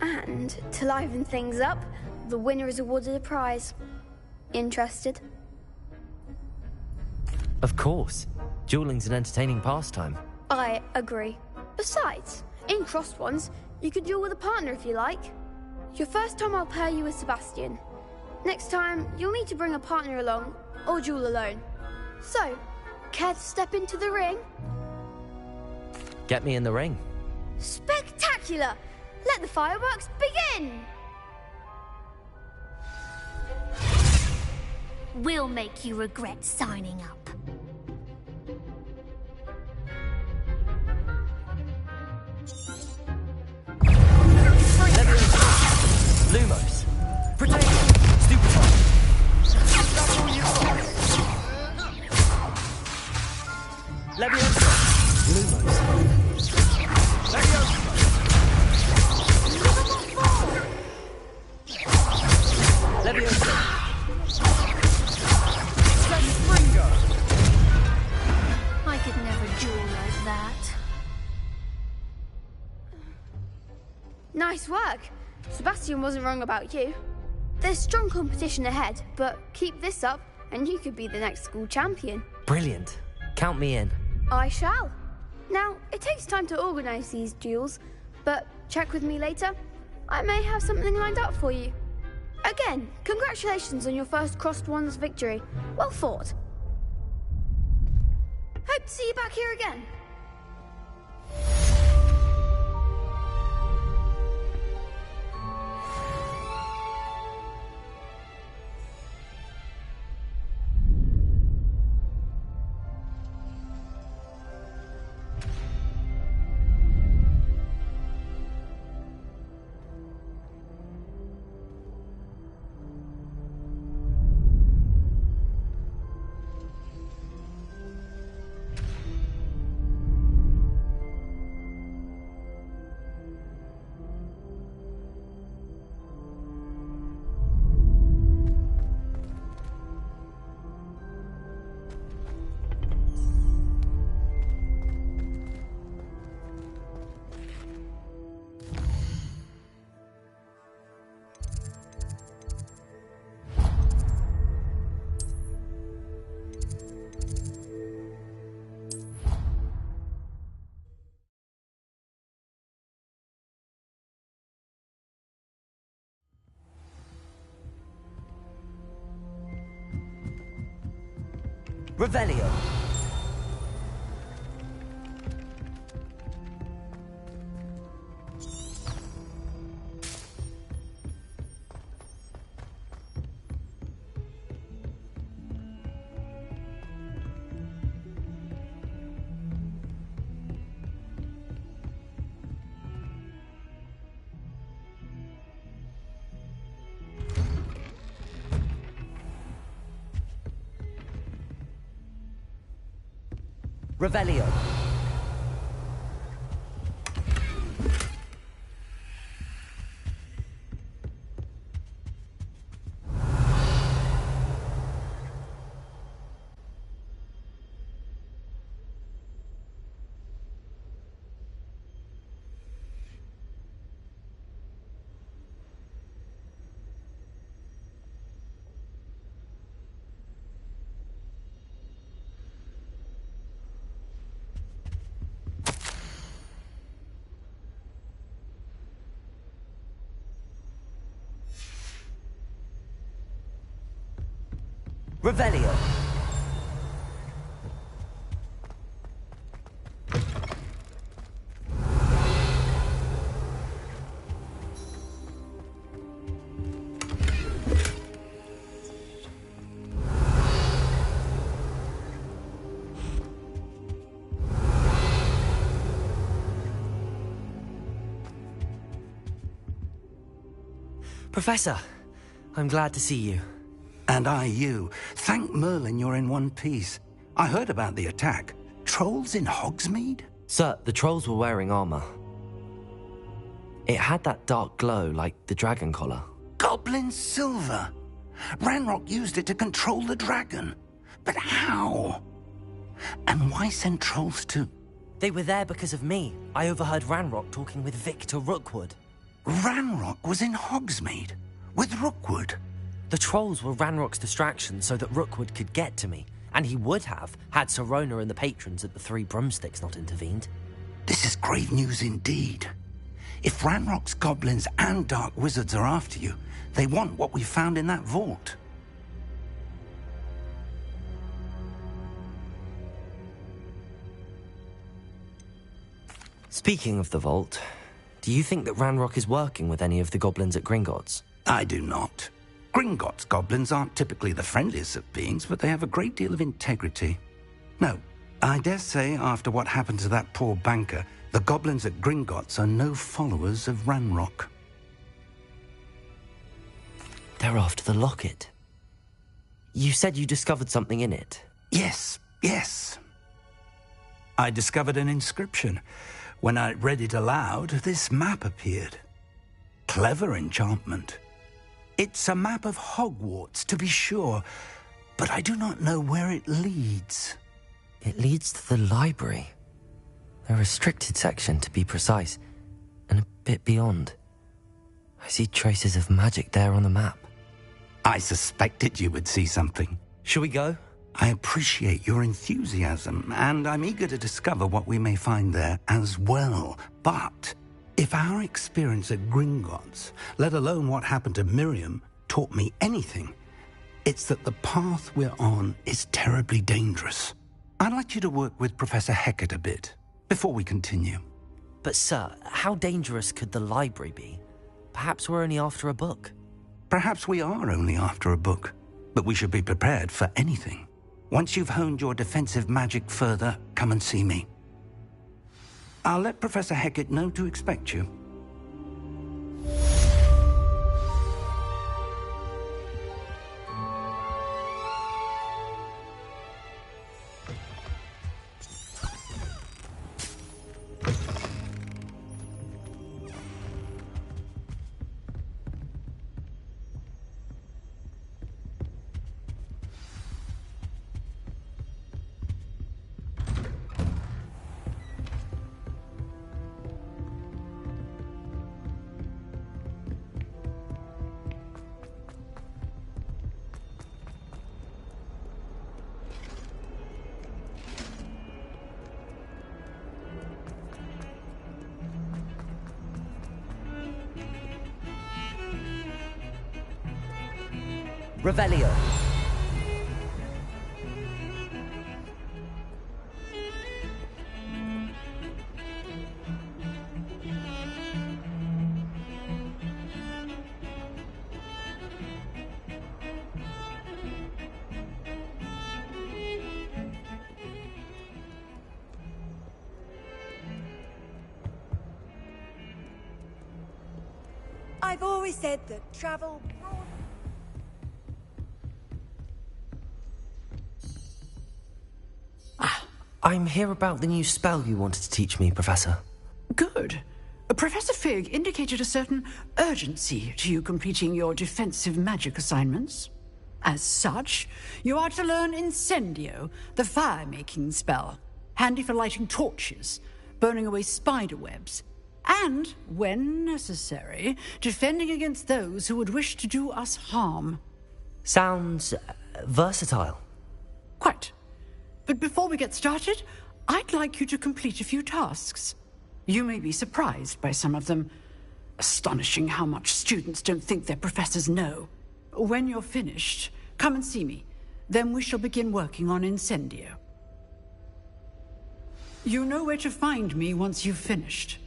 And to liven things up, the winner is awarded a prize. Interested? Of course. Dueling's an entertaining pastime. I agree. Besides, in crossed wands, you can duel with a partner if you like. Your first time I'll pair you with Sebastian. Next time, you'll need to bring a partner along, or duel alone. So, care to step into the ring? Get me in the ring. Spectacular! Let the fireworks begin! We'll make you regret signing up. Lumos. Protect. Stupefy. That's all you got. Leviosa. Lumos. Leviosa. Leviosa. I could never duel like that. Nice work. Sebastian wasn't wrong about you. There's strong competition ahead, but keep this up and you could be the next school champion. Brilliant. Count me in. I shall. Now, it takes time to organise these duels, but check with me later. I may have something lined up for you. Again, congratulations on your first crossed wands victory. Well fought. Hope to see you back here again. Revelio. Revelio. Revelio. Professor, I'm glad to see you. And I you. Thank Merlin you're in one piece. I heard about the attack. Trolls in Hogsmeade? Sir, the trolls were wearing armor. It had that dark glow like the dragon collar. Goblin silver! Ranrock used it to control the dragon. But how? And why send trolls to... They were there because of me. I overheard Ranrock talking with Victor Rookwood. Ranrock was in Hogsmeade? With Rookwood? The trolls were Ranrock's distraction so that Rookwood could get to me. And he would have, had Sirona and the patrons at the Three Broomsticks not intervened. This is grave news indeed. If Ranrock's goblins and dark wizards are after you, they want what we found in that vault. Speaking of the vault, do you think that Ranrock is working with any of the goblins at Gringotts? I do not. Gringotts goblins aren't typically the friendliest of beings, but they have a great deal of integrity. No, I dare say after what happened to that poor banker, the goblins at Gringotts are no followers of Ranrock. They're after the locket. You said you discovered something in it. Yes. I discovered an inscription. When I read it aloud, this map appeared. Clever enchantment. It's a map of Hogwarts, to be sure, but I do not know where it leads. It leads to the library. The restricted section, to be precise, and a bit beyond. I see traces of magic there on the map. I suspected you would see something. Shall we go? I appreciate your enthusiasm, and I'm eager to discover what we may find there as well. But if our experience at Gringotts, let alone what happened to Miriam, taught me anything, it's that the path we're on is terribly dangerous. I'd like you to work with Professor Hecat a bit before we continue. But sir, how dangerous could the library be? Perhaps we're only after a book. Perhaps we are only after a book, but we should be prepared for anything. Once you've honed your defensive magic further, come and see me. I'll let Professor Hecat know to expect you. Revelio. I've always said that travel... I'm here about the new spell you wanted to teach me, Professor. Good. Professor Fig indicated a certain urgency to you completing your defensive magic assignments. As such, you are to learn Incendio, the fire-making spell, handy for lighting torches, burning away spider webs, and, when necessary, defending against those who would wish to do us harm. Sounds versatile. Quite. But before we get started, I'd like you to complete a few tasks. You may be surprised by some of them. Astonishing how much students don't think their professors know. When you're finished, come and see me. Then we shall begin working on Incendio. You know where to find me once you've finished.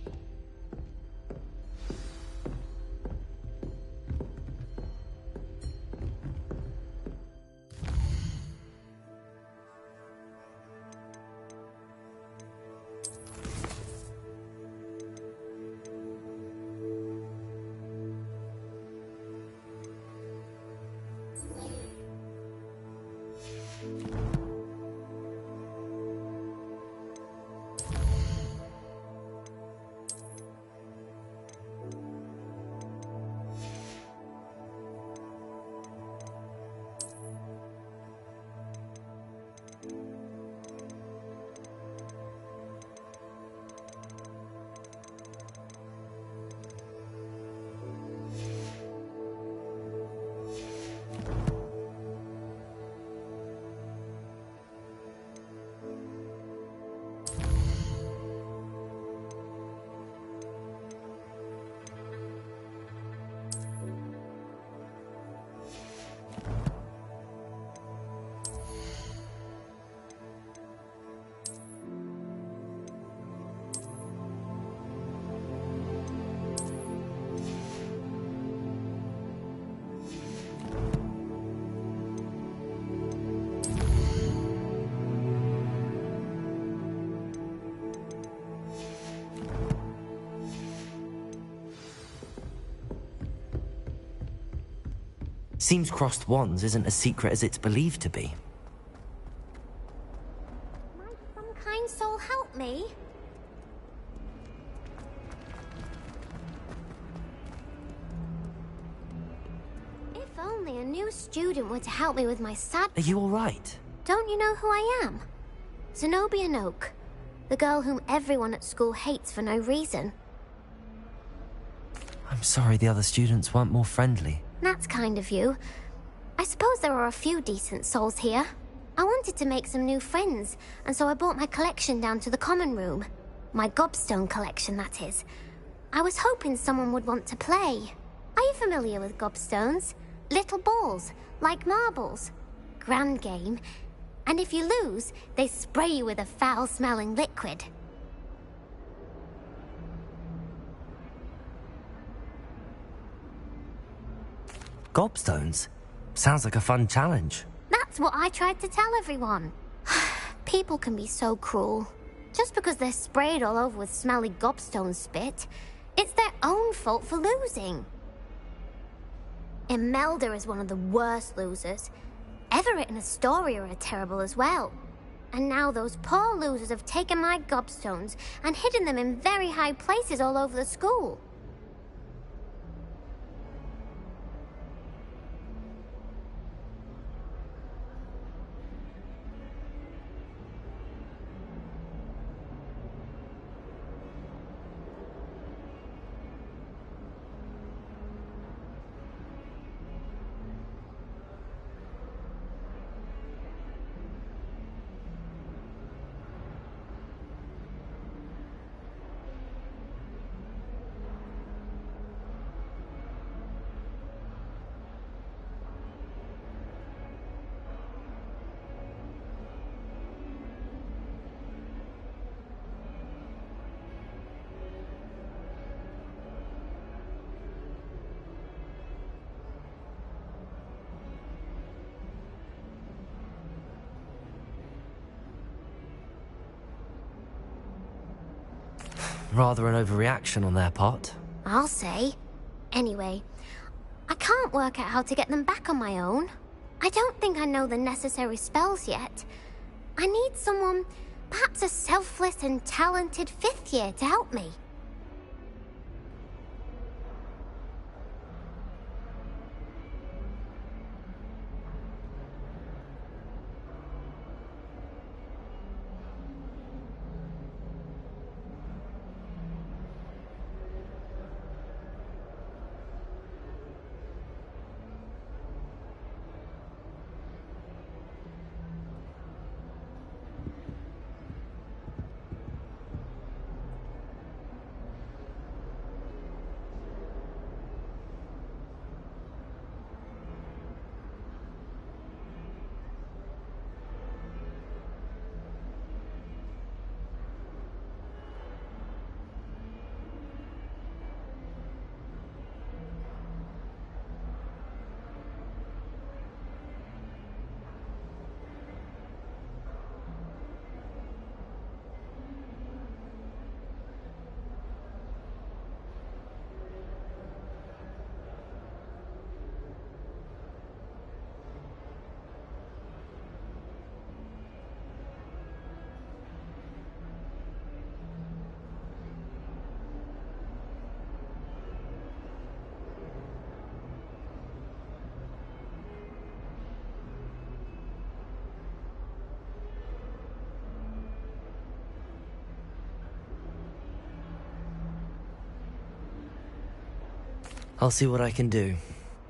Seems crossed wands isn't as secret as it's believed to be. Might some kind soul help me? If only a new student were to help me with my sad... Are you all right? Don't you know who I am? Zenobia Noak, the girl whom everyone at school hates for no reason. I'm sorry the other students weren't more friendly. That's kind of you. I suppose there are a few decent souls here. I wanted to make some new friends, and so I brought my collection down to the common room. My gobstone collection, that is. I was hoping someone would want to play. Are you familiar with gobstones? Little balls, like marbles. Grand game. And if you lose, they spray you with a foul-smelling liquid. Gobstones? Sounds like a fun challenge. That's what I tried to tell everyone. People can be so cruel. Just because they're sprayed all over with smelly gobstone spit, it's their own fault for losing. Imelda is one of the worst losers. Everett and Astoria are terrible as well. And now those poor losers have taken my gobstones and hidden them in very high places all over the school. Rather an overreaction on their part. I'll say. Anyway, I can't work out how to get them back on my own. I don't think I know the necessary spells yet. I need someone, perhaps a selfless and talented 5th year to help me. I'll see what I can do.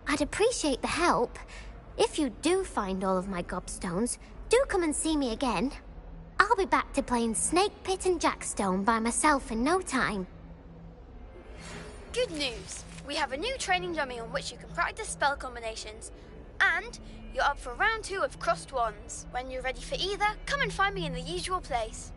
I'd appreciate the help. If you do find all of my gobstones, do come and see me again. I'll be back to playing Snake Pit and Jackstone by myself in no time. Good news! We have a new training dummy on which you can practice spell combinations. And you're up for round 2 of Crossed Wands. When you're ready for either, come and find me in the usual place.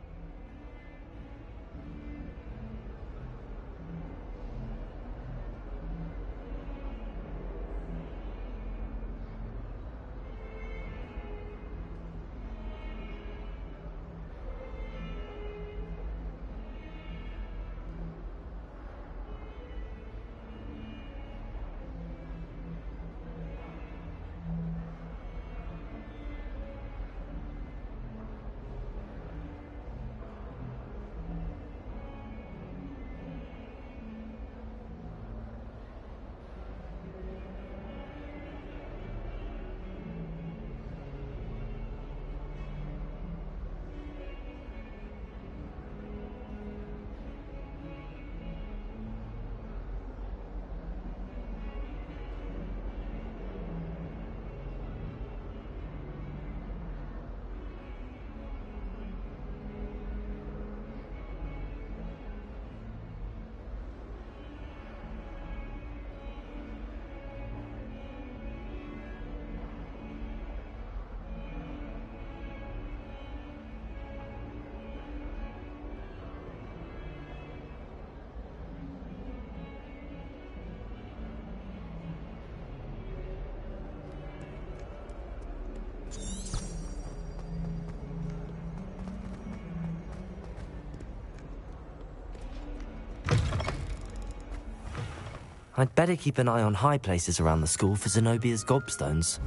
I'd better keep an eye on high places around the school for Zenobia's gobstones.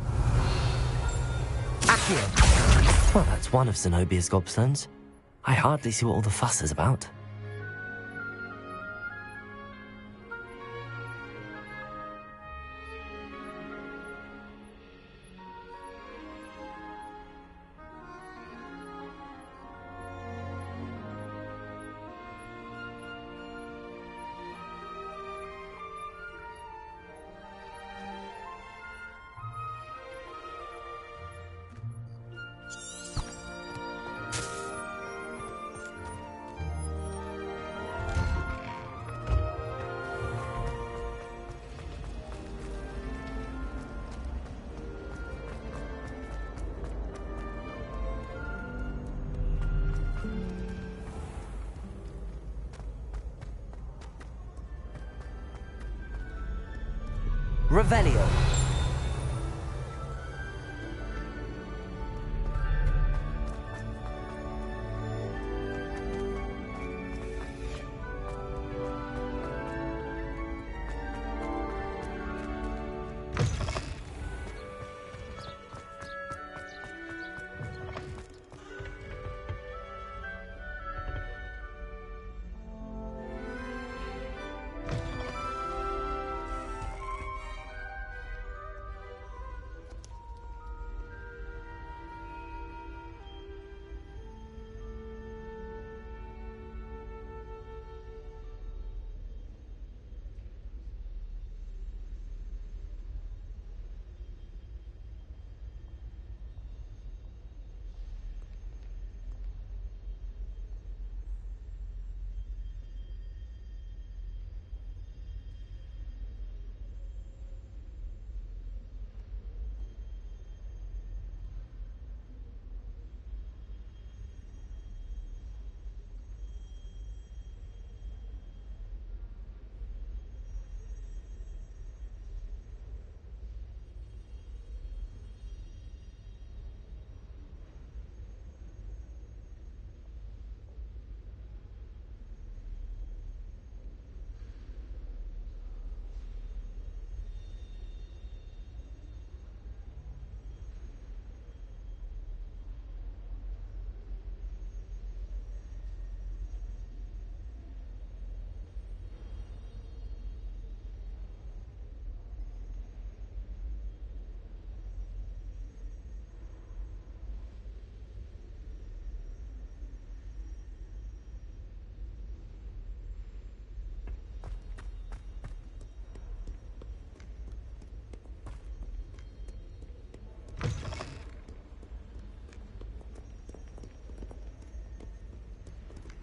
Accio! Well, that's one of Zenobia's gobstones. I hardly see what all the fuss is about. Revelio.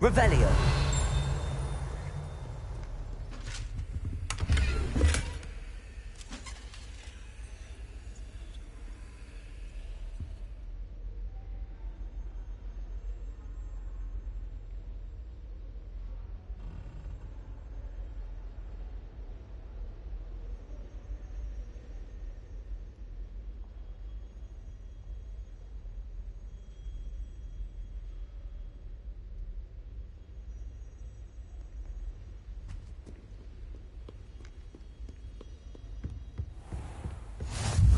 Revelio.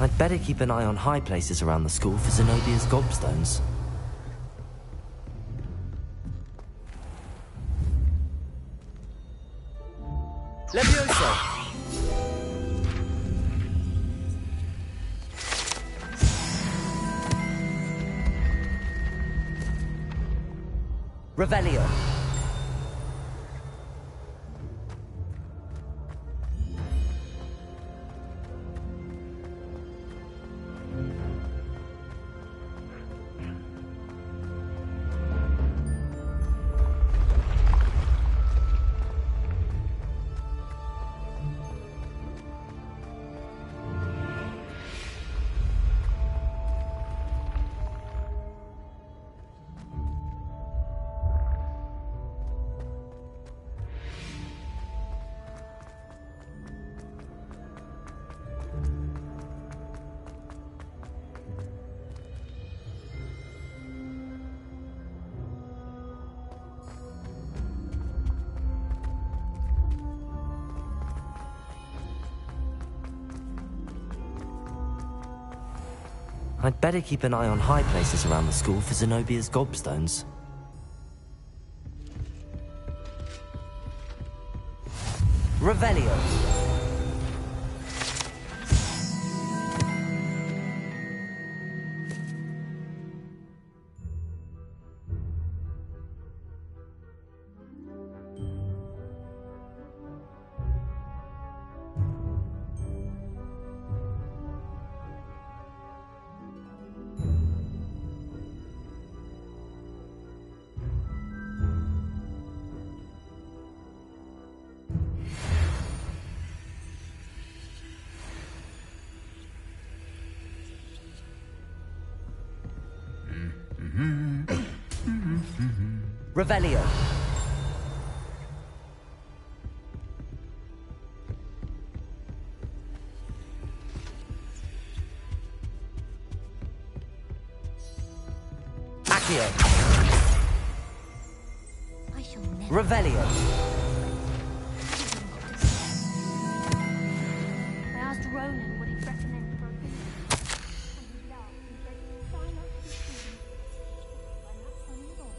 I'd better keep an eye on high places around the school for Zenobia's gobstones. Levioso. Revelio. I'd better keep an eye on high places around the school for Zenobia's gobstones. Revelio. Revelio. Accio. I shall never. Revelio. I asked Ronan what he'd recommend for a visit, and he laughed and said, "Try not to be seen." I'm not funny at all.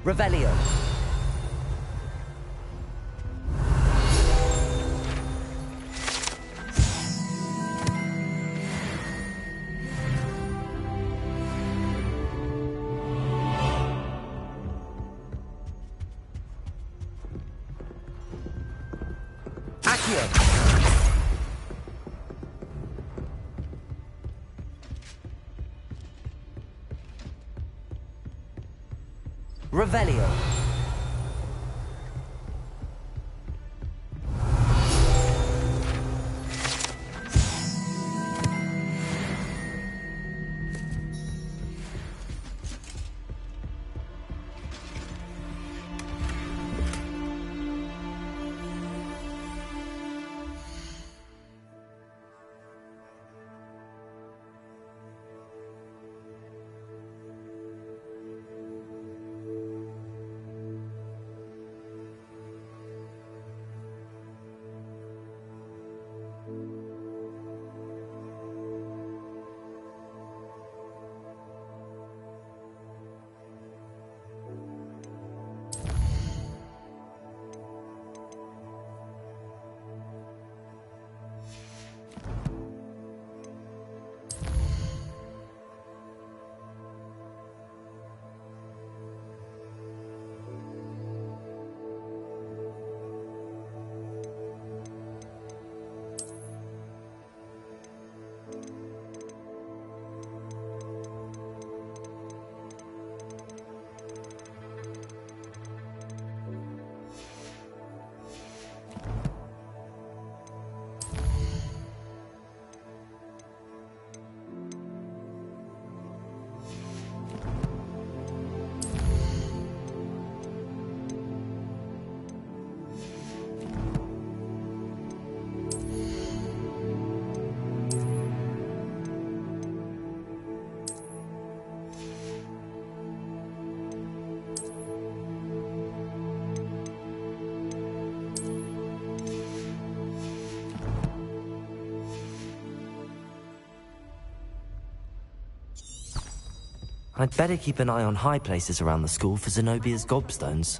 Revelio. Accio. Revelio. I'd better keep an eye on high places around the school for Zenobia's gobstones.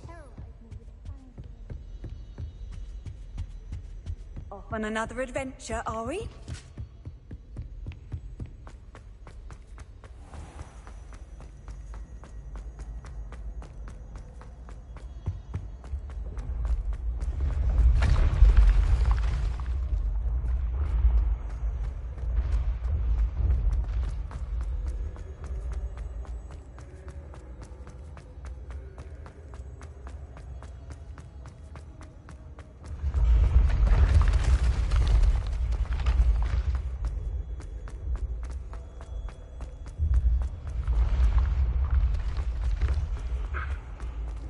Off on another adventure, are we?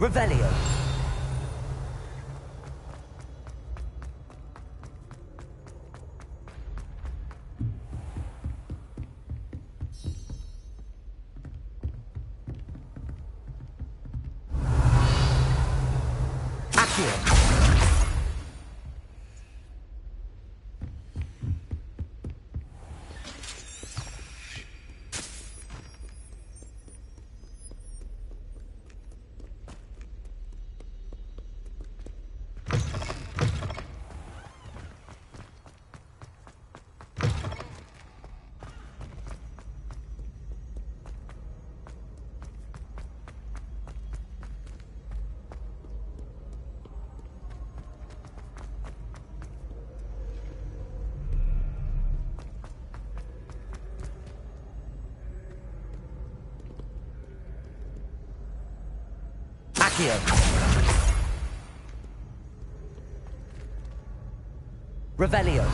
Revelio. Accio. Accio. Revelio.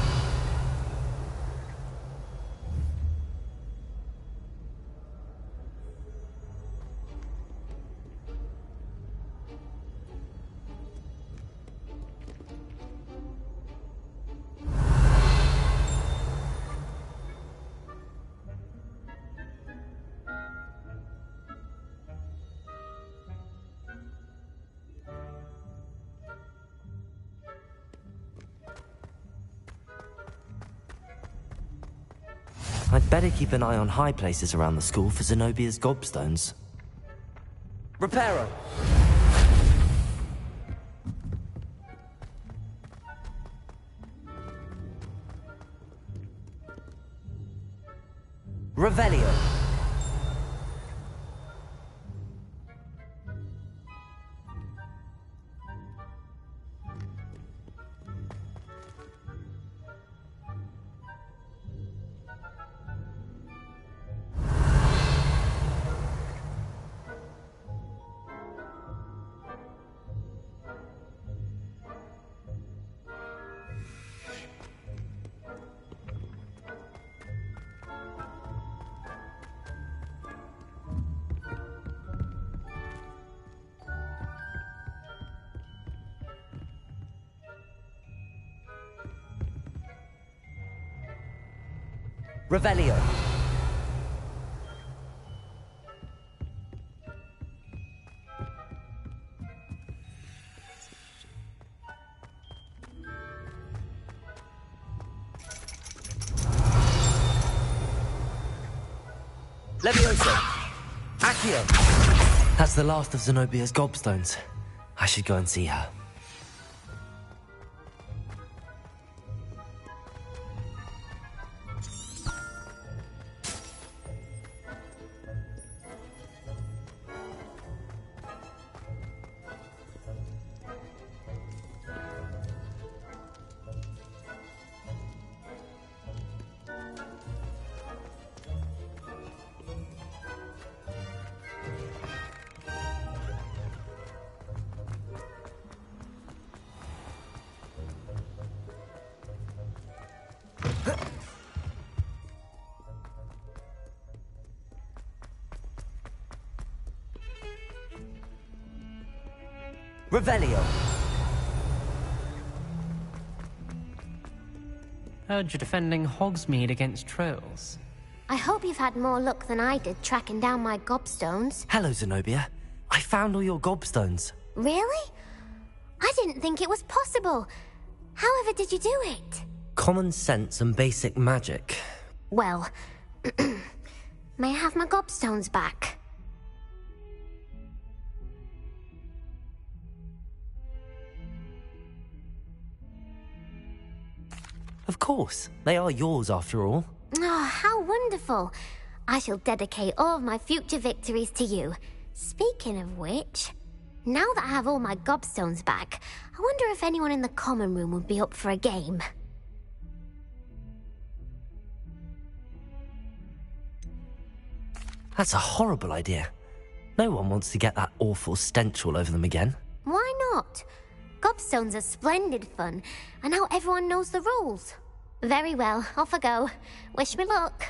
I'd better keep an eye on high places around the school for Zenobia's gobstones. Reparo. Revelio. Revelio. Levioso. Accio. That's the last of Zenobia's gobstones. I should go and see her. Revelio. Heard you're defending Hogsmeade against trolls. I hope you've had more luck than I did tracking down my gobstones. Hello, Zenobia. I found all your gobstones. Really? I didn't think it was possible. However did you do it? Common sense and basic magic. Well, may I have my gobstones back? course. They are yours after all. Oh, how wonderful. I shall dedicate all of my future victories to you. Speaking of which, now that I have all my gobstones back, I wonder if anyone in the common room would be up for a game. That's a horrible idea. No one wants to get that awful stench all over them again. Why not? Gobstones are splendid fun, and now everyone knows the rules. Very well, off I go. Wish me luck.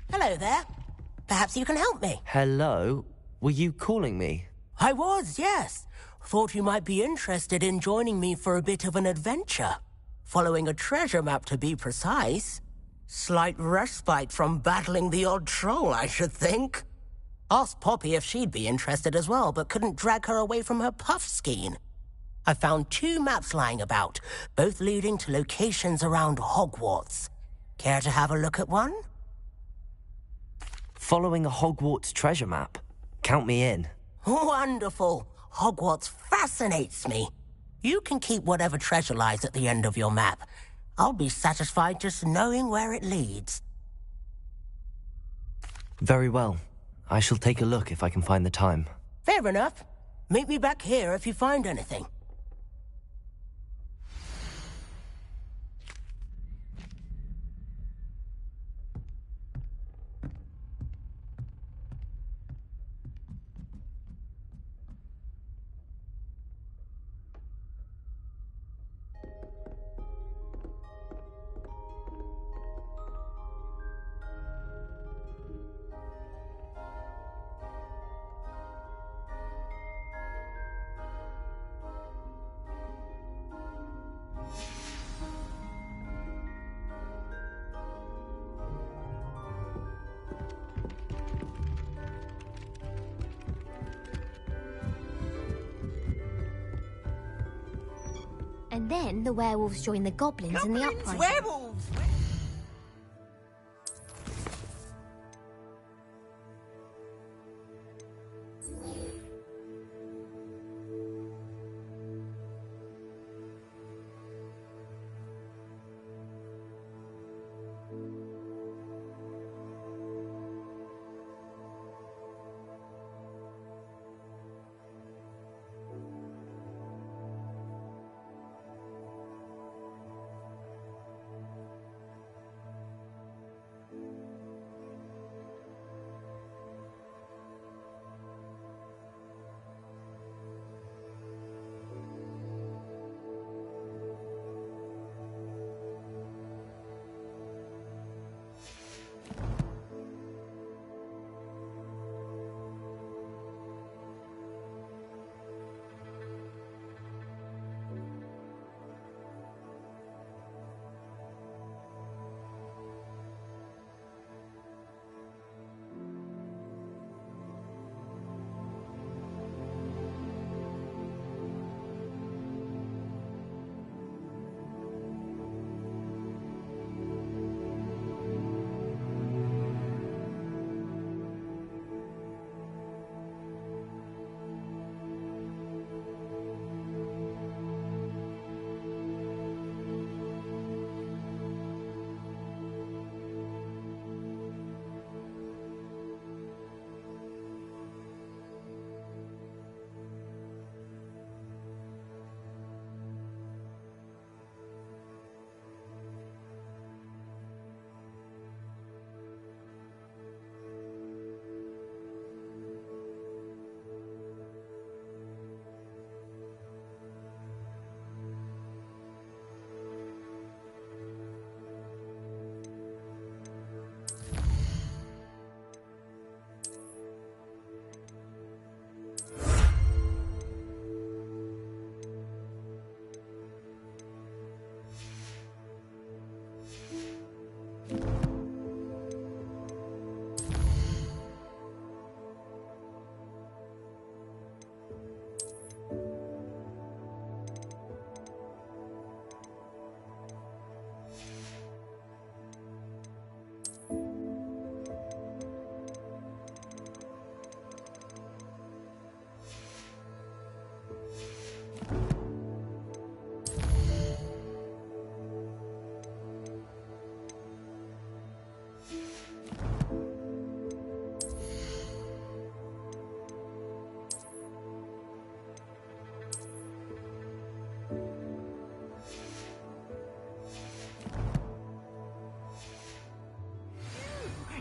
Hello there. Perhaps you can help me. Hello? Were you calling me? I was, yes. Thought you might be interested in joining me for a bit of an adventure. Following a treasure map, to be precise. Slight respite from battling the odd troll, I should think. Asked Poppy if she'd be interested as well, but couldn't drag her away from her puff skein. I found 2 maps lying about, both leading to locations around Hogwarts. Care to have a look at one? Following a Hogwarts treasure map. Count me in. Wonderful. Hogwarts fascinates me. You can keep whatever treasure lies at the end of your map. I'll be satisfied just knowing where it leads. Very well. I shall take a look if I can find the time. Fair enough. Meet me back here if you find anything. And then the werewolves join the goblins in the uprising. Werewolves!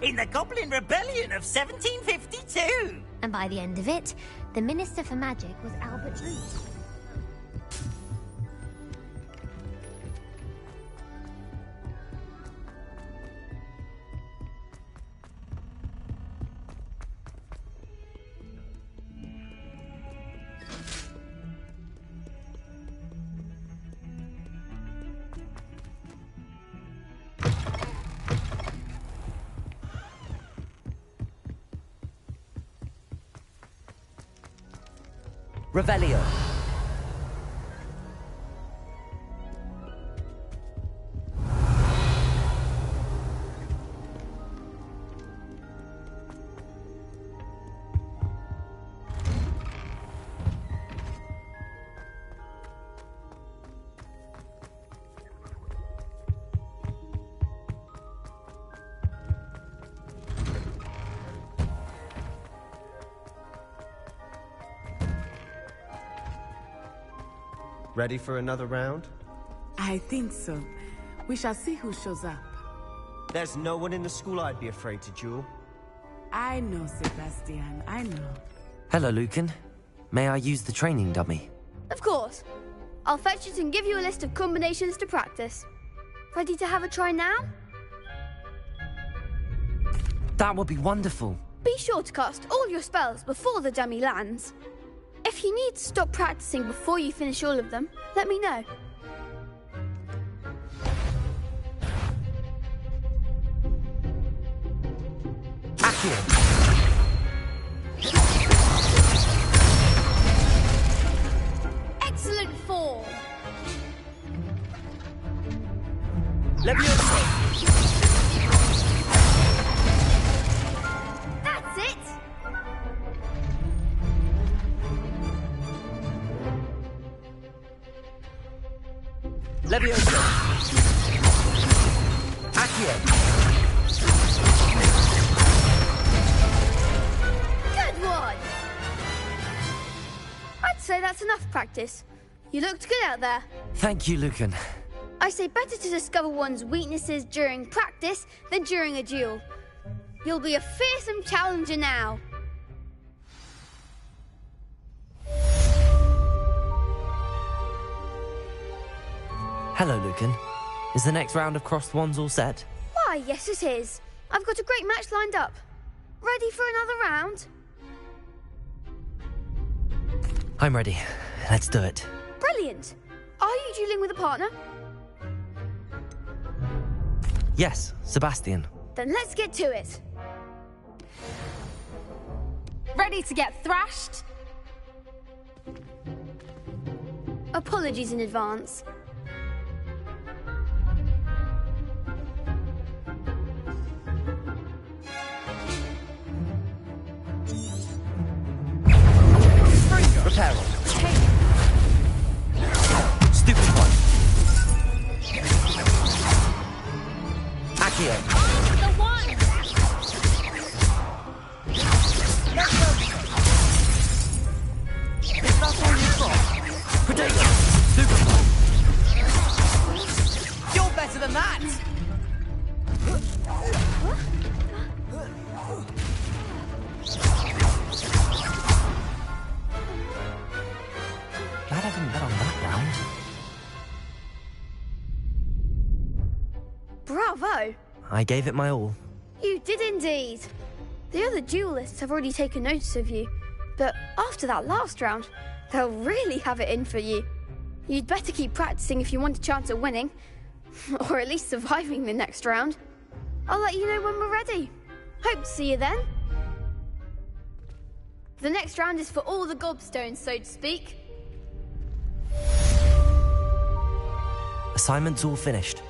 in the Goblin Rebellion of 1752. And by the end of it, the Minister for Magic was Albert Lee. Revelio. Ready for another round? I think so. We shall see who shows up. There's no one in the school I'd be afraid to duel. I know, Sebastian. I know. Hello, Lucan. May I use the training dummy? Of course. I'll fetch it and give you a list of combinations to practice. Ready to have a try now? That would be wonderful. Be sure to cast all your spells before the dummy lands. If you need to stop practicing before you finish all of them, let me know. Accio. Excellent form. Leviosa. That's it. Leviosa. Accio. Good one. I'd say that's enough practice. You looked good out there. Thank you, Lucan. I say better to discover one's weaknesses during practice than during a duel. You'll be a fearsome challenger now. Hello, Lucan. Is the next round of crossed wands all set? Why, yes it is. I've got a great match lined up. Ready for another round? I'm ready. Let's do it. Brilliant. Are you dueling with a partner? Yes, Sebastian. Then let's get to it. Ready to get thrashed? Apologies in advance. Reparo. Stupid one. Accio. The one! Is that all you've got? Predictor. Super one. You're better than that! Glad I didn't bet on that round. Bravo! I gave it my all. You did indeed. The other duelists have already taken notice of you, but after that last round, they'll really have it in for you. You'd better keep practicing if you want a chance at winning, or at least surviving the next round. I'll let you know when we're ready. Hope to see you then. The next round is for all the gobstones, so to speak. Assignment's all finished.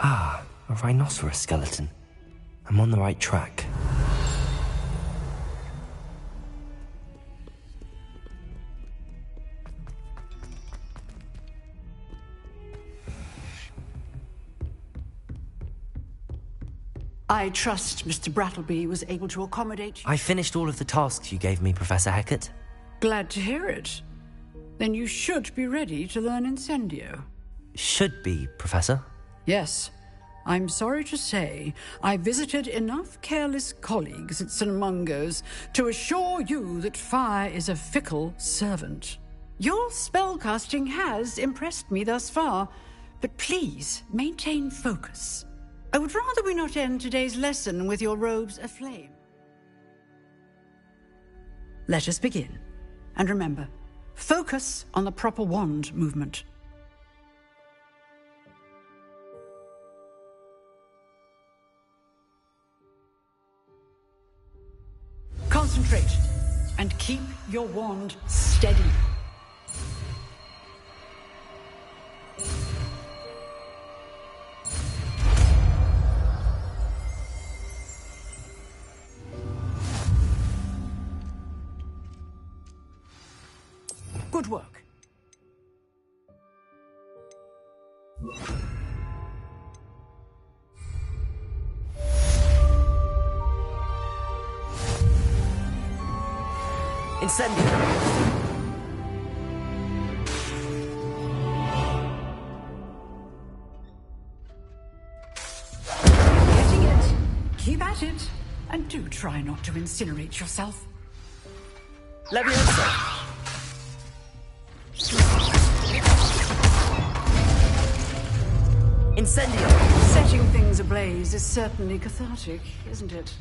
Ah, a rhinoceros skeleton. I'm on the right track. I trust Mr. Brattleby was able to accommodate you. I finished all of the tasks you gave me, Professor Hecat. Glad to hear it. Then you should be ready to learn Incendio. Should be, Professor. Yes. I'm sorry to say, I visited enough careless colleagues at St. Mungo's to assure you that fire is a fickle servant. Your spellcasting has impressed me thus far, but please maintain focus. I would rather we not end today's lesson with your robes aflame. Let us begin. And remember, focus on the proper wand movement. Concentrate and keep your wand steady. Good work. Incendio! Getting it. Keep at it. And do try not to incinerate yourself. Leviosa! Incendio! Setting things ablaze is certainly cathartic, isn't it?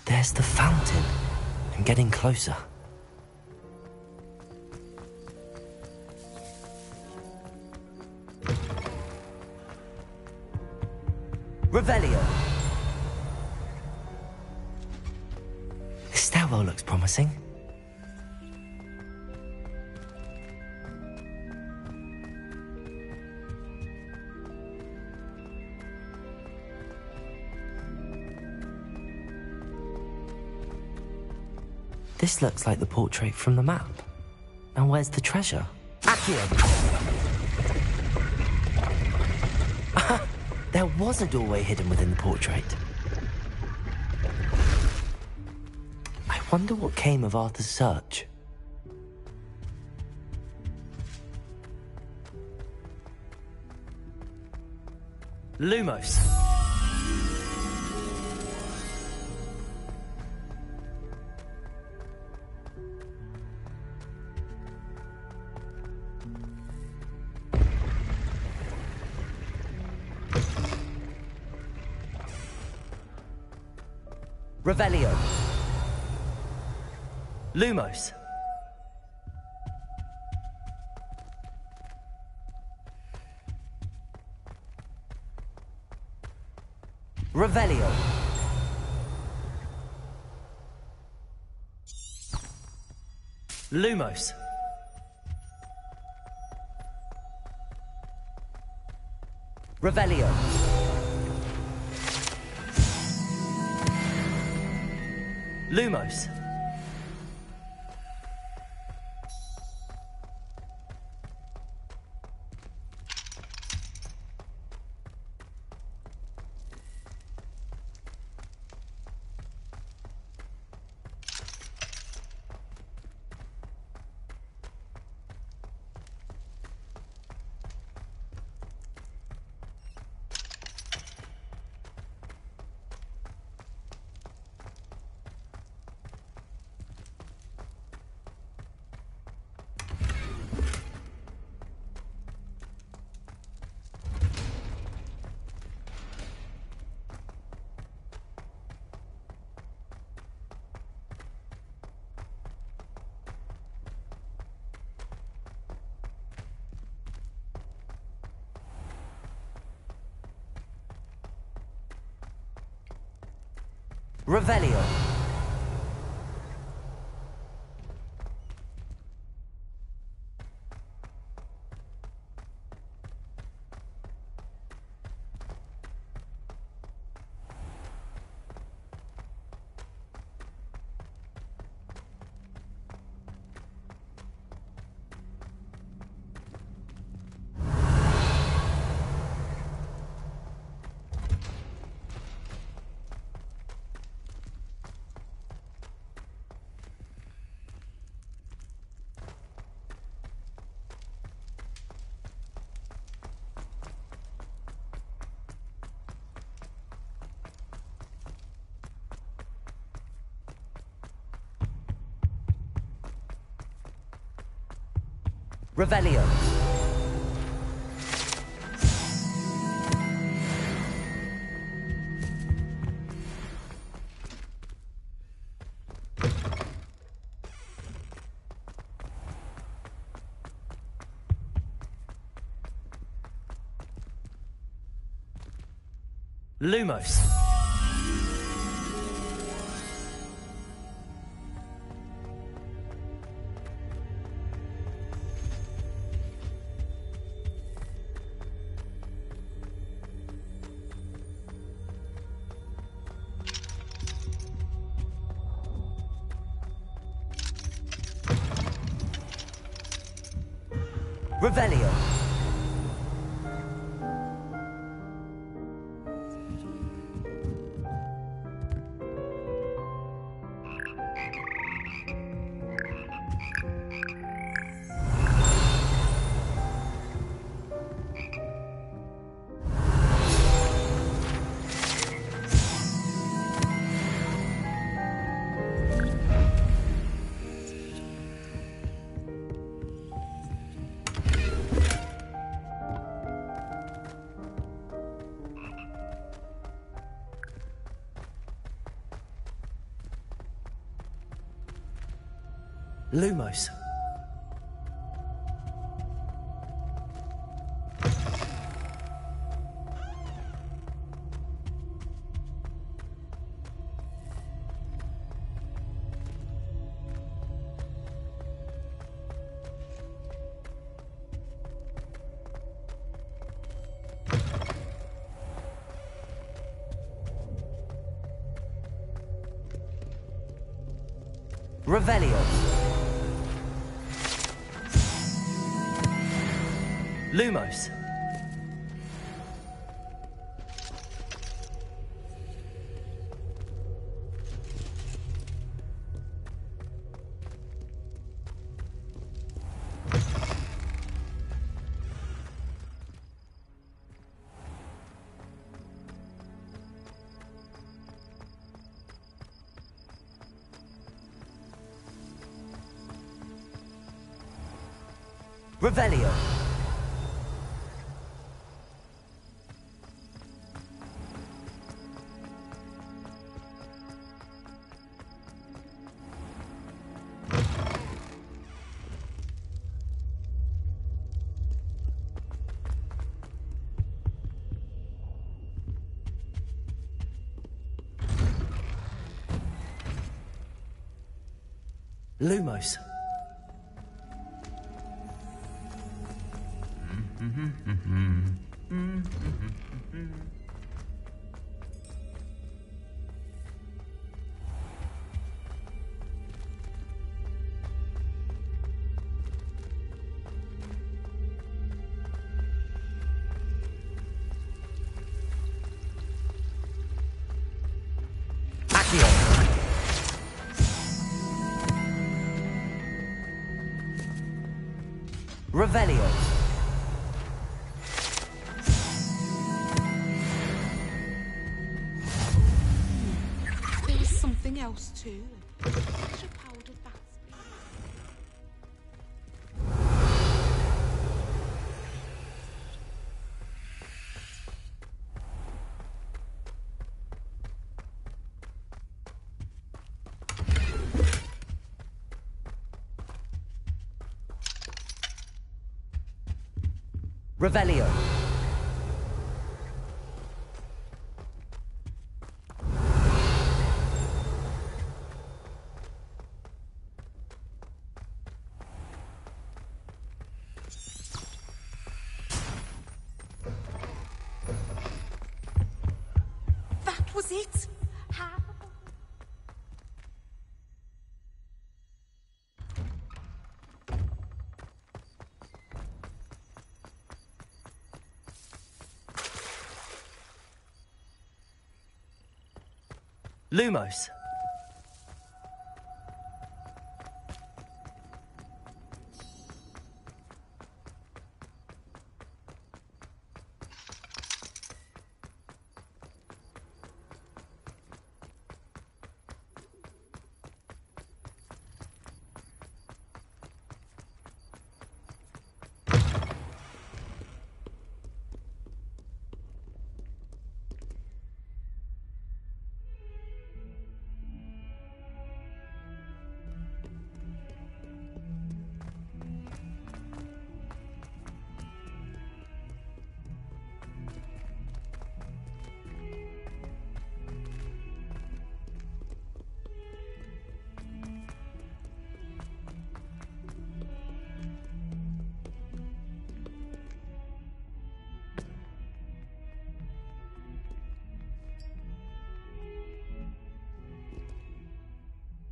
There's the fountain. I'm getting closer. Revelio. The stairwell looks promising. This looks like the portrait from the map. Now where's the treasure? Accio! There was a doorway hidden within the portrait. I wonder what came of Arthur's search. Lumos. Revelio. Lumos. Revelio. Lumos. Revelio. Lumos. Revelio. Revelio. Lumos. Revelio. Lumos. Revelio. Lumos. Revelio. Lumos. Revelio. There's something else too. Powdered bats. Revelio. That was it? How? Lumos.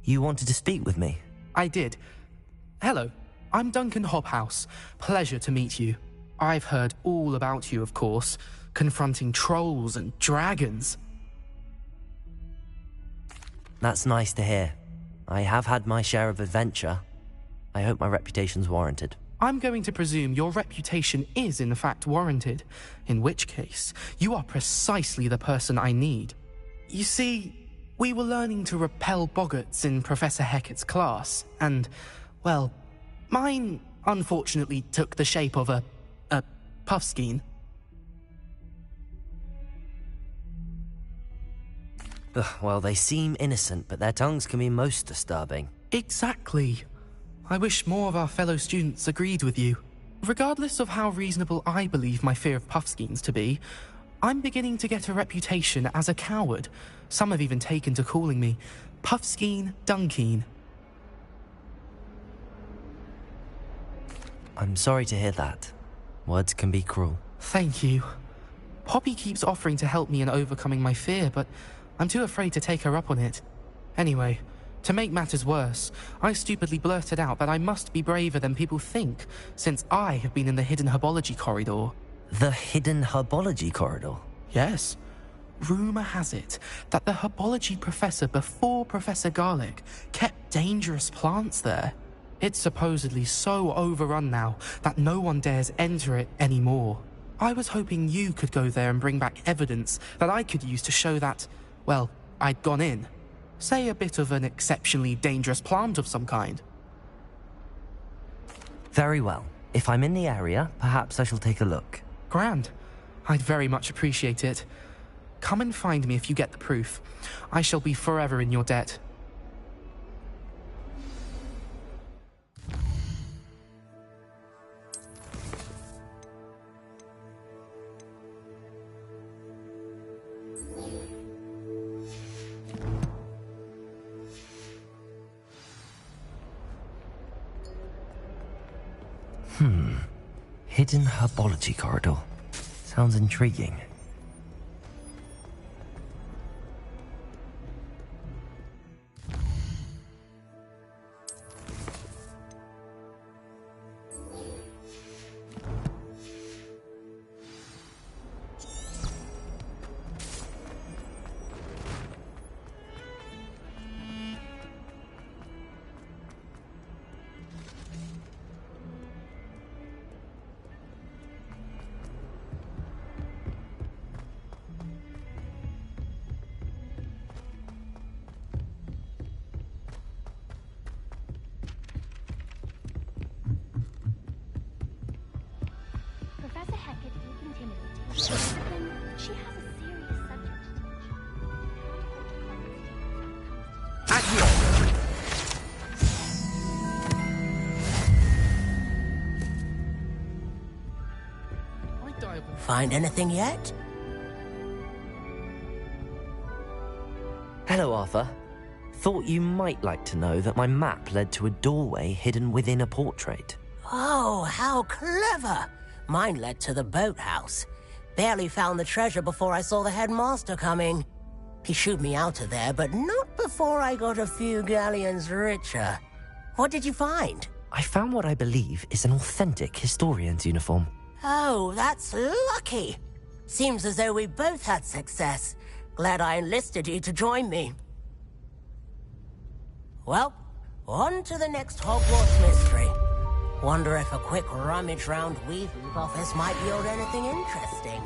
You wanted to speak with me? I did. Hello, I'm Duncan Hobhouse. Pleasure to meet you. I've heard all about you, of course, confronting trolls and dragons. That's nice to hear. I have had my share of adventure. I hope my reputation's warranted. I'm going to presume your reputation is in fact warranted, in which case, you are precisely the person I need. You see, we were learning to repel boggarts in Professor Hecat's class, and, well, mine unfortunately took the shape of a puffskein. Well, they seem innocent, but their tongues can be most disturbing. Exactly. I wish more of our fellow students agreed with you. Regardless of how reasonable I believe my fear of puffskeins to be, I'm beginning to get a reputation as a coward. Some have even taken to calling me Puffskeen Dunkeen. I'm sorry to hear that. Words can be cruel. Thank you. Poppy keeps offering to help me in overcoming my fear, but I'm too afraid to take her up on it. Anyway, to make matters worse, I stupidly blurted out that I must be braver than people think, since I have been in the hidden herbology corridor. The hidden herbology corridor? Yes. Rumour has it that the herbology professor before Professor Garlic kept dangerous plants there. It's supposedly so overrun now that no one dares enter it anymore. I was hoping you could go there and bring back evidence that I could use to show that, well, I'd gone in. Say a bit of an exceptionally dangerous plant of some kind. Very well. If I'm in the area, perhaps I shall take a look. Grand. I'd very much appreciate it. Come and find me if you get the proof. I shall be forever in your debt. Hidden herbology corridor. Sounds intriguing. find anything yet? Hello, Arthur. Thought you might like to know that my map led to a doorway hidden within a portrait. Oh, how clever! Mine led to the boathouse. Barely found the treasure before I saw the headmaster coming. He shooed me out of there, but not before I got a few galleons richer. What did you find? I found what I believe is an authentic historian's uniform. Oh, that's lucky. Seems as though we both had success. Glad I enlisted you to join me. Well, on to the next Hogwarts mystery. Wonder if a quick rummage round Weasley's office might yield anything interesting.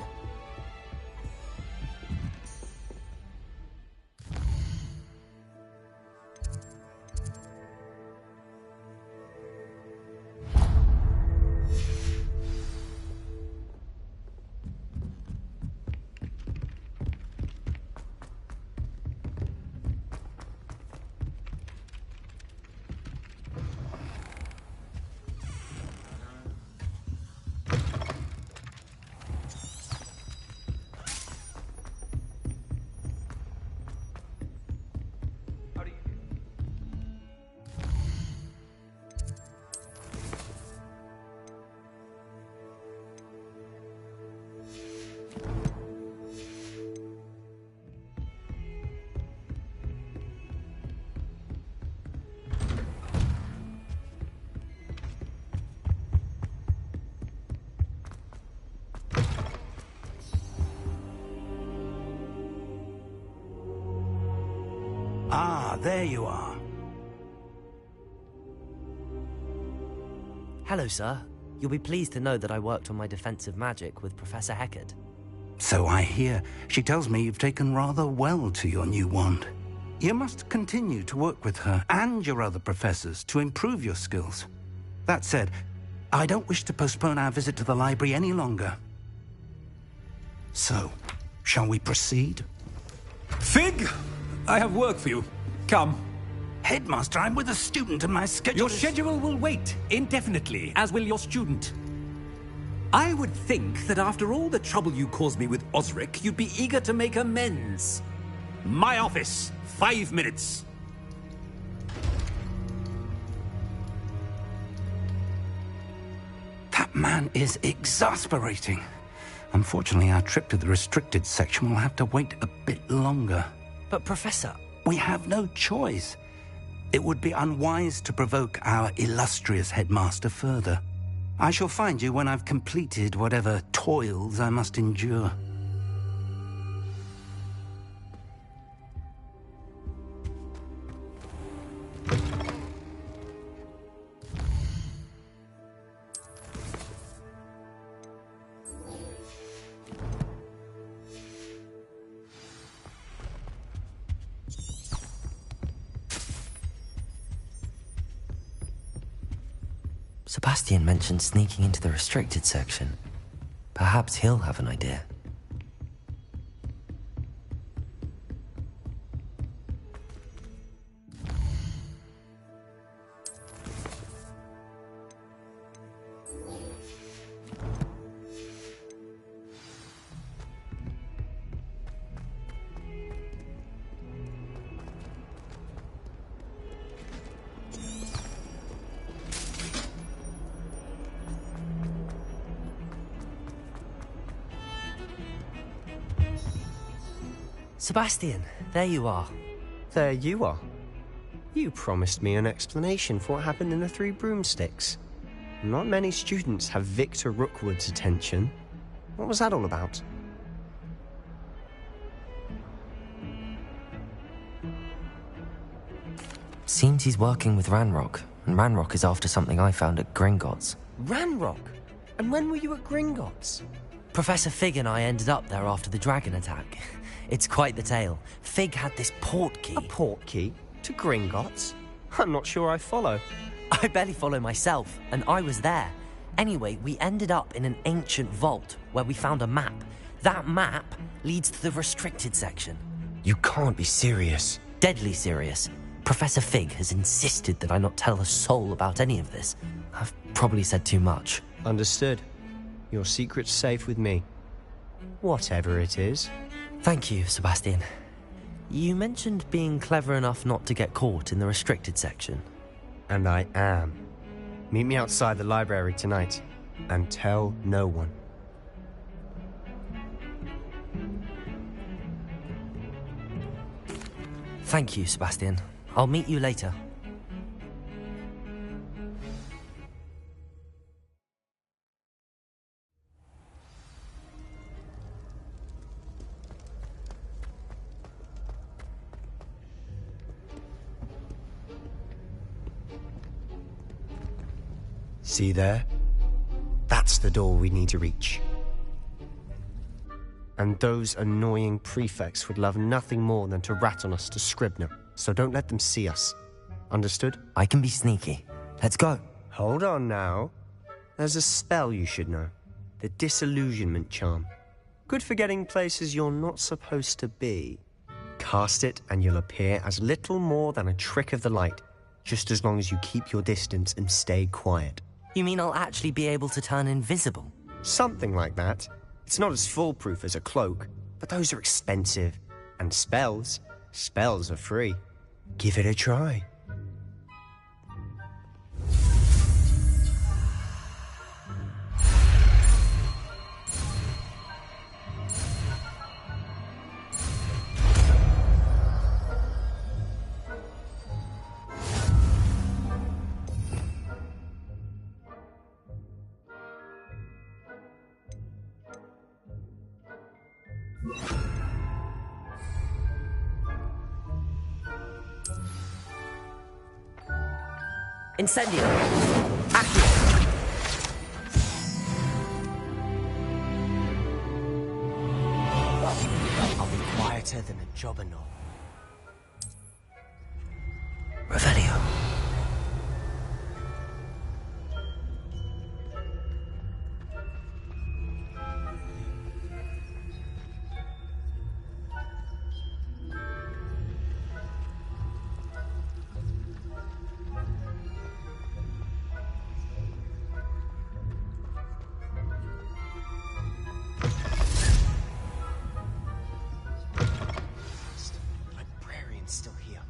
Ah, there you are. Hello, sir. You'll be pleased to know that I worked on my defensive magic with Professor Heckard. So I hear. She tells me you've taken rather well to your new wand. You must continue to work with her and your other professors to improve your skills. That said, I don't wish to postpone our visit to the library any longer. So, shall we proceed? Fig! I have work for you. Come. Headmaster, I'm with a student and my schedule Your schedule will wait indefinitely, as will your student. I would think that after all the trouble you caused me with Osric, you'd be eager to make amends. My office. 5 minutes. That man is exasperating. Unfortunately, our trip to the restricted section will have to wait a bit longer. But, Professor... We have no choice. It would be unwise to provoke our illustrious headmaster further. I shall find you when I've completed whatever toils I must endure. Sebastian mentioned sneaking into the restricted section. Perhaps he'll have an idea. Sebastian, there you are. There you are. You promised me an explanation for what happened in the Three Broomsticks. Not many students have Victor Rookwood's attention. What was that all about? Seems he's working with Ranrock, and Ranrock is after something I found at Gringotts. Ranrock? And when were you at Gringotts? Professor Fig and I ended up there after the dragon attack. It's quite the tale. Fig had this port key. A port key? To Gringotts? I'm not sure I follow. I barely follow myself, and I was there. Anyway, we ended up in an ancient vault where we found a map. That map leads to the restricted section. You can't be serious. Deadly serious. Professor Fig has insisted that I not tell a soul about any of this. I've probably said too much. Understood. Your secret's safe with me. Whatever it is. Thank you, Sebastian. You mentioned being clever enough not to get caught in the restricted section. And I am. Meet me outside the library tonight, and tell no one. Thank you, Sebastian. I'll meet you later. See there? That's the door we need to reach. And those annoying prefects would love nothing more than to rat on us to Scribner, so don't let them see us. Understood? I can be sneaky. Let's go. Hold on now. There's a spell you should know. The Disillusionment Charm. Good for getting places you're not supposed to be. Cast it and you'll appear as little more than a trick of the light, just as long as you keep your distance and stay quiet. You mean I'll actually be able to turn invisible? Something like that. It's not as foolproof as a cloak, but those are expensive. And spells are free. Give it a try. Incendio! I'll be quieter than a jobberknoll. Revelio. Still here.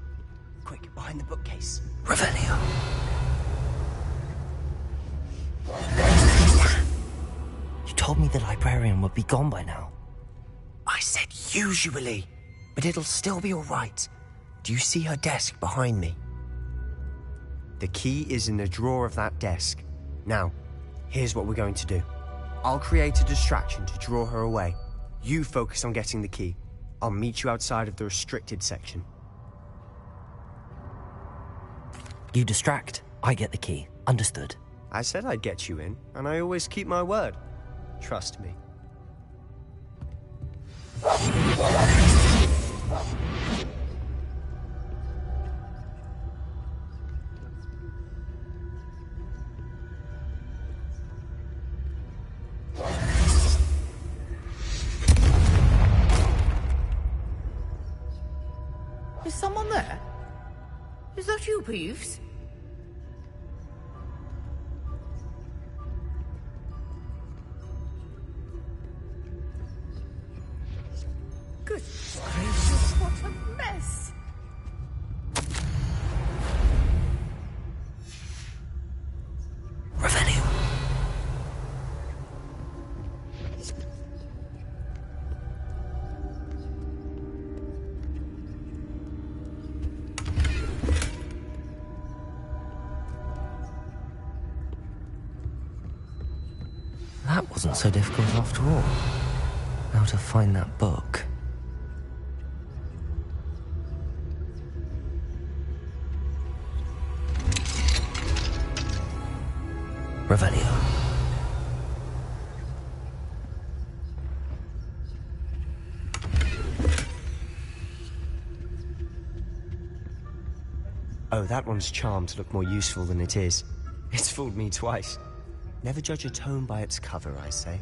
Quick, behind the bookcase. Revelio. You told me the librarian would be gone by now. I said usually, but it'll still be all right. Do you see her desk behind me? The key is in the drawer of that desk. Now, here's what we're going to do. I'll create a distraction to draw her away. You focus on getting the key. I'll meet you outside of the restricted section. You distract, I get the key. Understood. I said I'd get you in, and I always keep my word. Trust me. Is someone there? Is that you, Peeves? Good gracious, what a mess! Revelio. That wasn't so difficult after all. Now to find that book. Revelio. Oh, that one's charmed to look more useful than it is. It's fooled me twice. Never judge a tome by its cover, I say.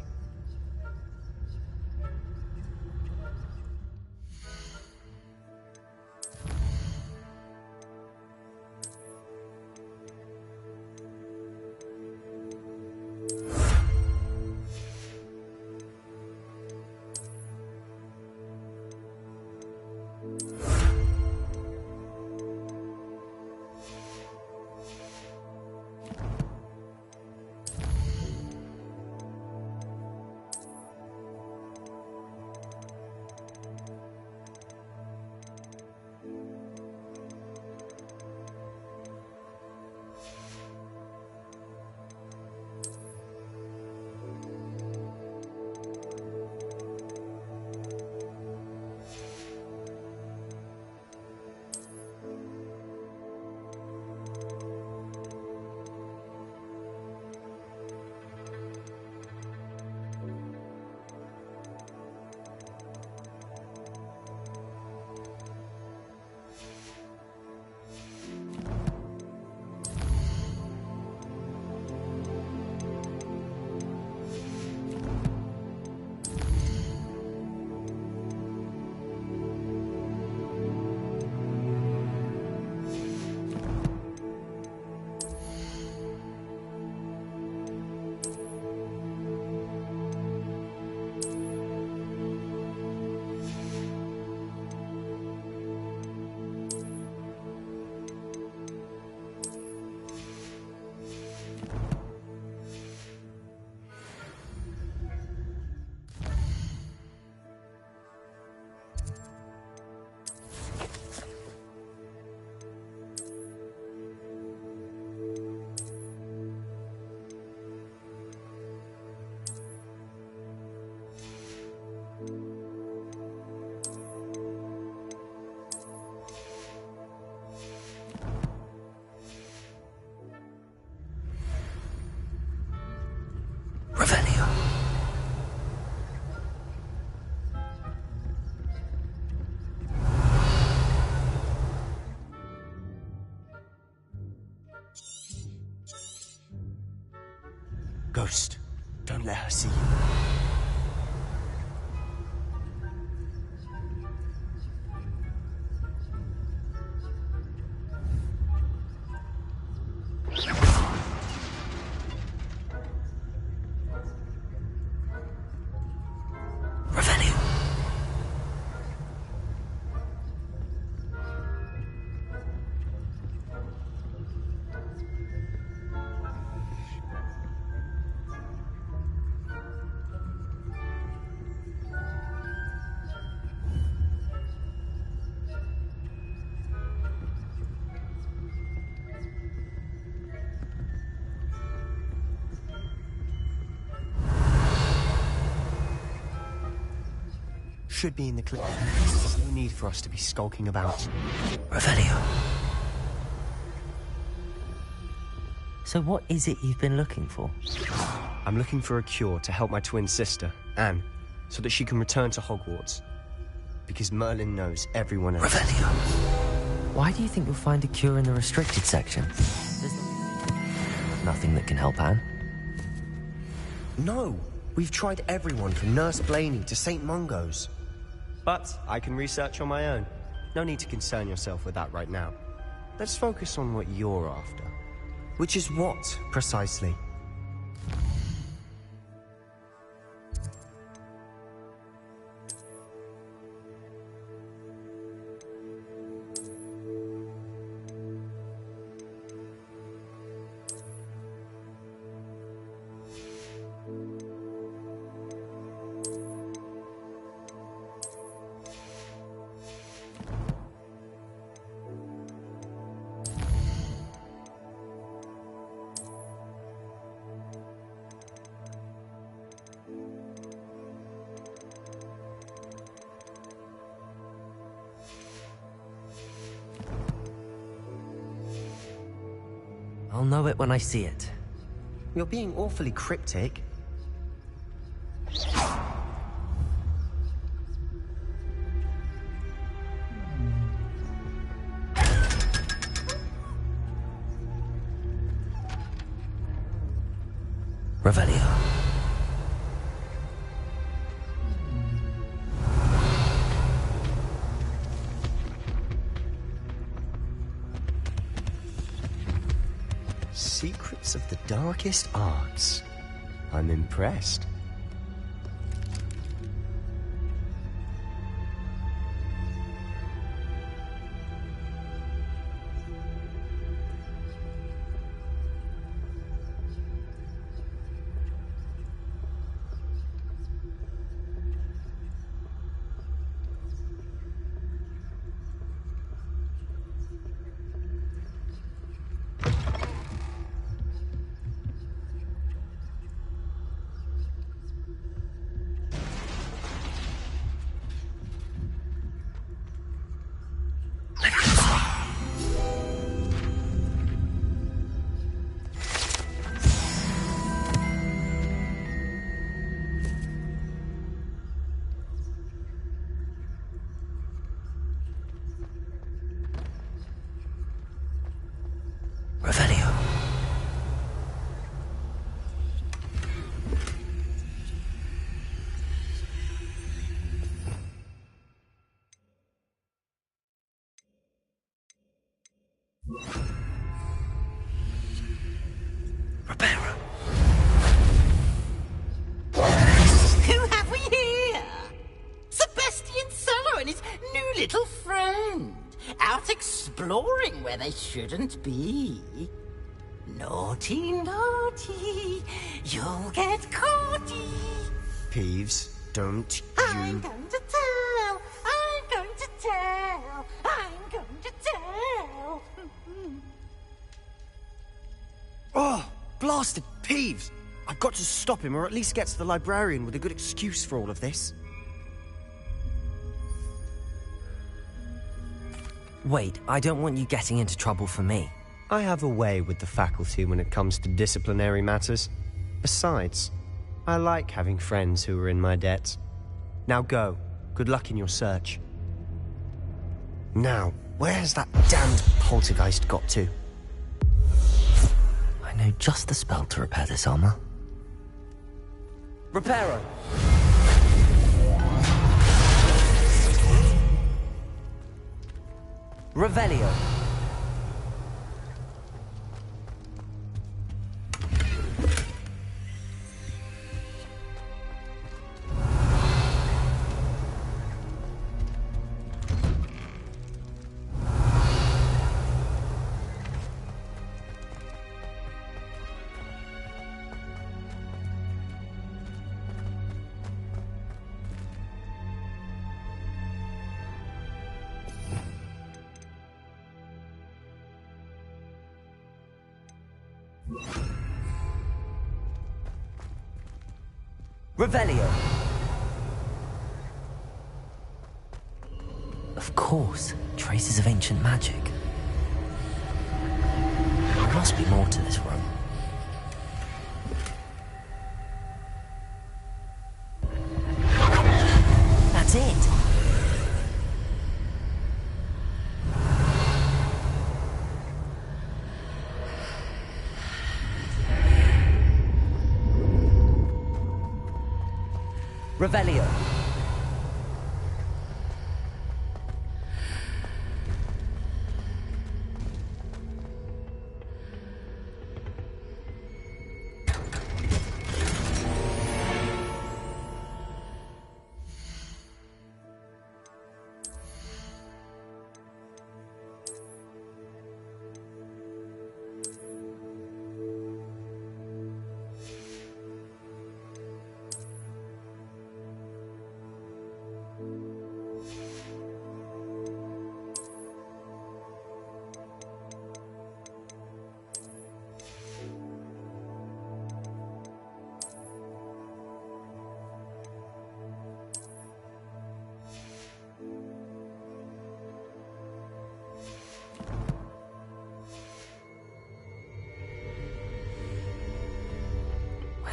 Ghost, don't let her see you. Should be in the clip. There's no need for us to be skulking about. Revelio. So what is it you've been looking for? I'm looking for a cure to help my twin sister, Anne, so that she can return to Hogwarts. Because Merlin knows everyone else. Revelio. Why do you think you'll find a cure in the restricted section? There's nothing that can help Anne. No, we've tried everyone from Nurse Blaney to St. Mungo's. But I can research on my own. No need to concern yourself with that right now. Let's focus on what you're after. Which is what, precisely? I'll know it when I see it. You're being awfully cryptic. Revelio. Secrets of the darkest arts. I'm impressed. Who have we here? Sebastian Sallow and his new little friend. Out exploring where they shouldn't be. Naughty, naughty. You'll get caughty. Peeves, don't I'm you... going to tell. I'm going to tell. I'm going to tell. Oh, blasted Peeves! I've got to stop him, or at least get to the librarian with a good excuse for all of this. Wait, I don't want you getting into trouble for me. I have a way with the faculty when it comes to disciplinary matters. Besides, I like having friends who are in my debt. Now go. Good luck in your search. Now, where's that damned poltergeist got to? I know just the spell to repair this armor. Reparo. Revelio. Revelio. Of course, traces of ancient magic. There must be more to this room. That's it! Revelio.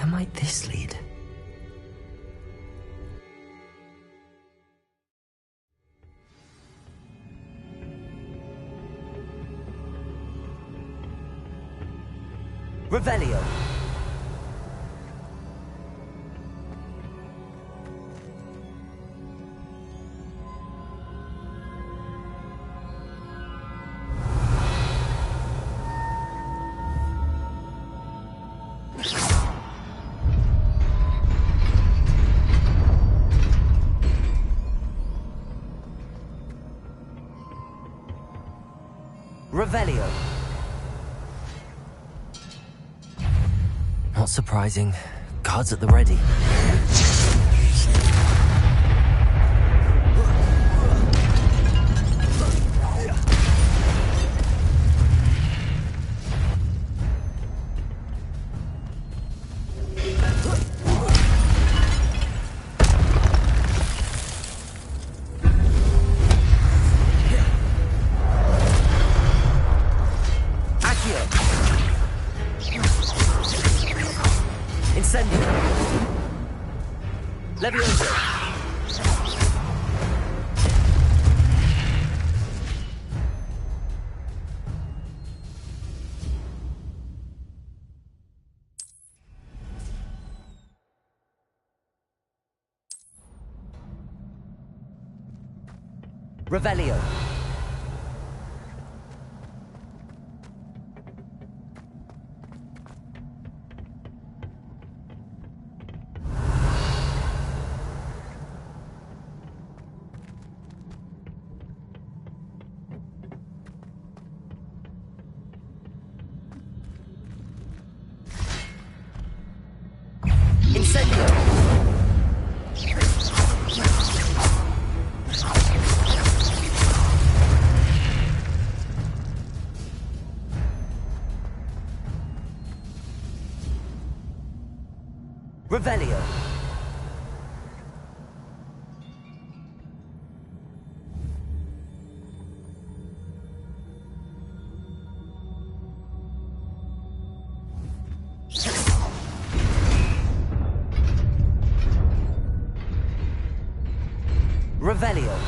Where might this lead? Revelio. Revelio. Not surprising. Guards at the ready. Revelio. Revelio. Revelio.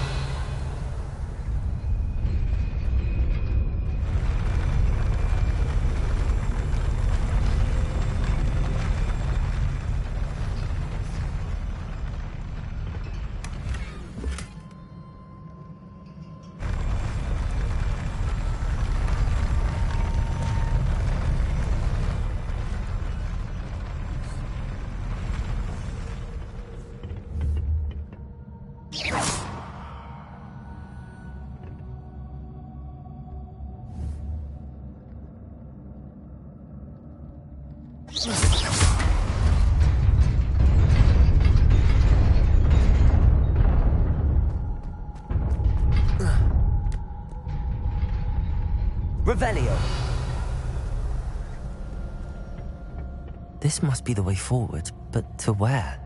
Revelio. This must be the way forward, but to where?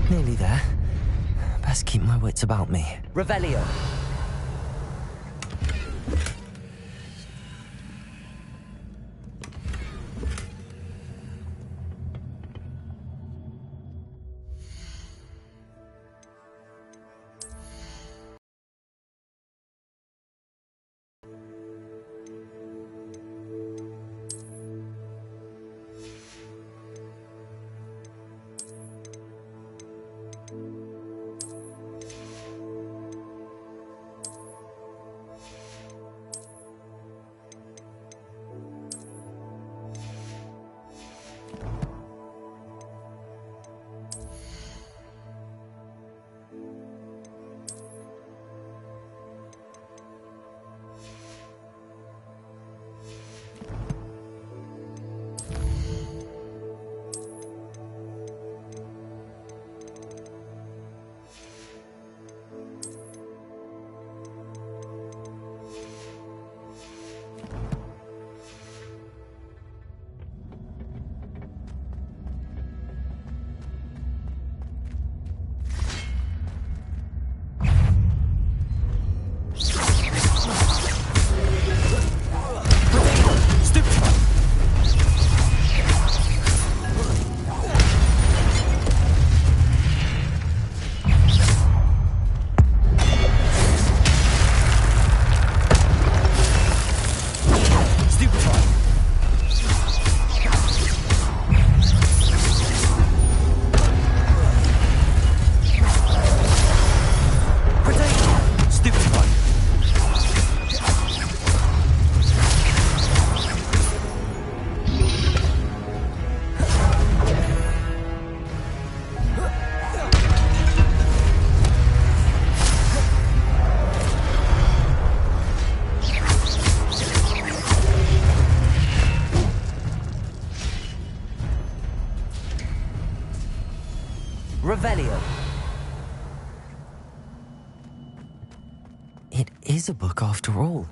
Nearly there. Best keep my wits about me. Revelio. Revelio. It is a book after all.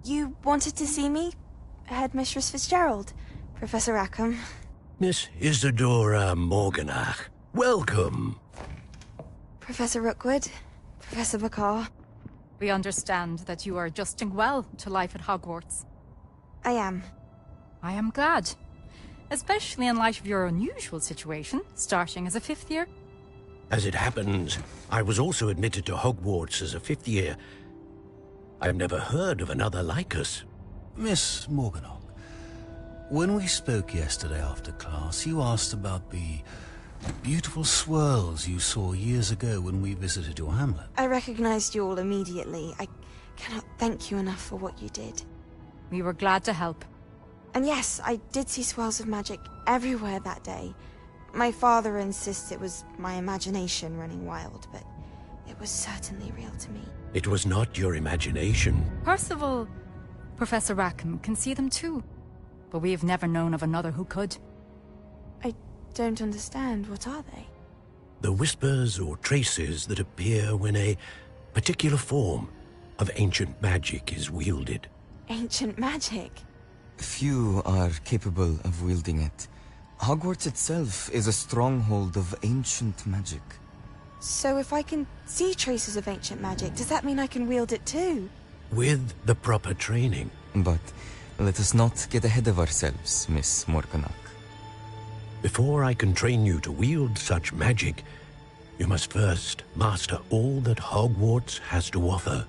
You wanted to see me? Headmistress Fitzgerald, Professor Rackham. Miss Isadora Morganach, welcome. Professor Rookwood, Professor Bakar. We understand that you are adjusting well to life at Hogwarts. I am. I am glad. Especially in light of your unusual situation, starting as a 5th year. As it happens, I was also admitted to Hogwarts as a 5th year. I've never heard of another like us. Miss Morganach, when we spoke yesterday after class, you asked about the beautiful swirls you saw years ago when we visited your hamlet. I recognized you all immediately. I cannot thank you enough for what you did. We were glad to help. And yes, I did see swirls of magic everywhere that day. My father insists it was my imagination running wild, but it was certainly real to me. It was not your imagination. Percival, Professor Rackham can see them too. But we have never known of another who could. I don't understand. What are they? The whispers or traces that appear when a particular form of ancient magic is wielded. Ancient magic? Few are capable of wielding it. Hogwarts itself is a stronghold of ancient magic. So if I can see traces of ancient magic, does that mean I can wield it too? With the proper training. But let us not get ahead of ourselves, Miss Morganach. Before I can train you to wield such magic, you must first master all that Hogwarts has to offer.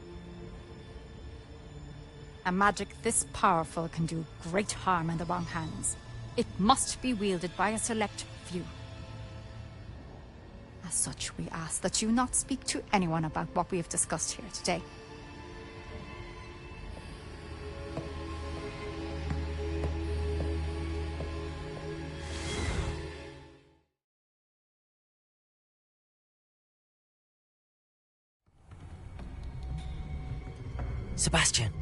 A magic this powerful can do great harm in the wrong hands. It must be wielded by a select few. As such, we ask that you not speak to anyone about what we have discussed here today. Sebastian.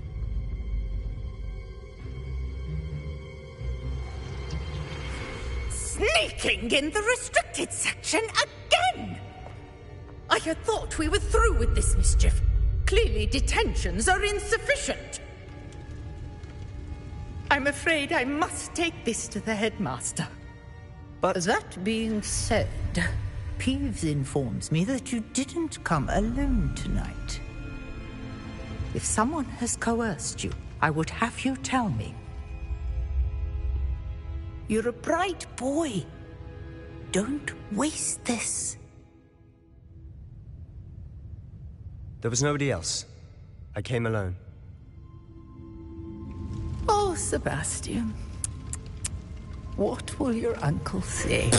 Sneaking in the restricted section again! I had thought we were through with this mischief. Clearly detentions are insufficient. I'm afraid I must take this to the headmaster. But that being said, Peeves informs me that you didn't come alone tonight. If someone has coerced you, I would have you tell me. You're a bright boy. Don't waste this. There was nobody else. I came alone. Oh, Sebastian. What will your uncle say?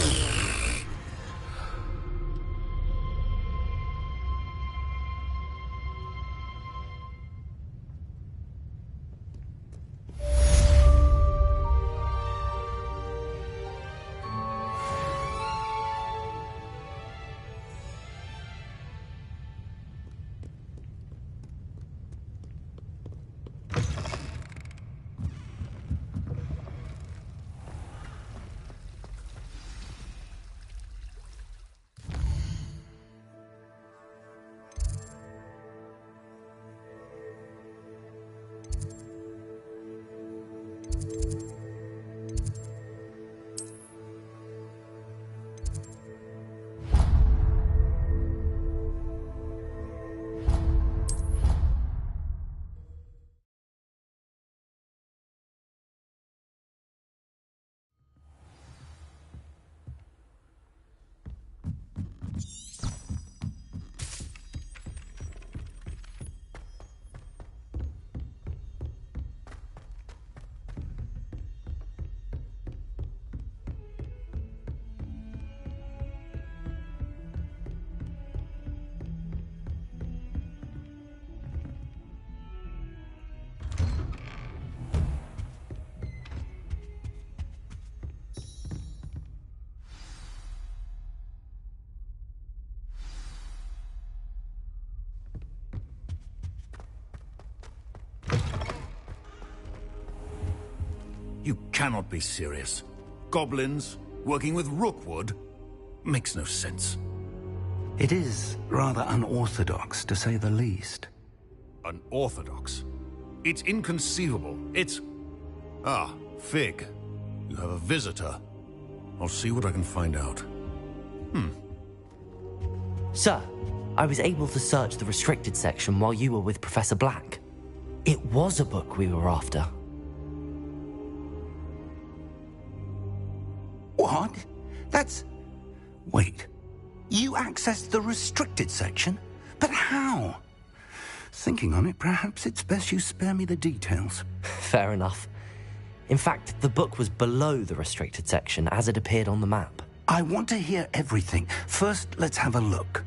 You cannot be serious. Goblins working with Rookwood makes no sense. It is rather unorthodox, to say the least. Unorthodox? It's inconceivable. It's... Ah, Fig. You have a visitor. I'll see what I can find out. Sir, I was able to search the restricted section while you were with Professor Black. It was a book we were after. What? That's... Wait. You accessed the restricted section? But how? Thinking on it, perhaps it's best you spare me the details. Fair enough. In fact, the book was below the restricted section as it appeared on the map. I want to hear everything. First, let's have a look.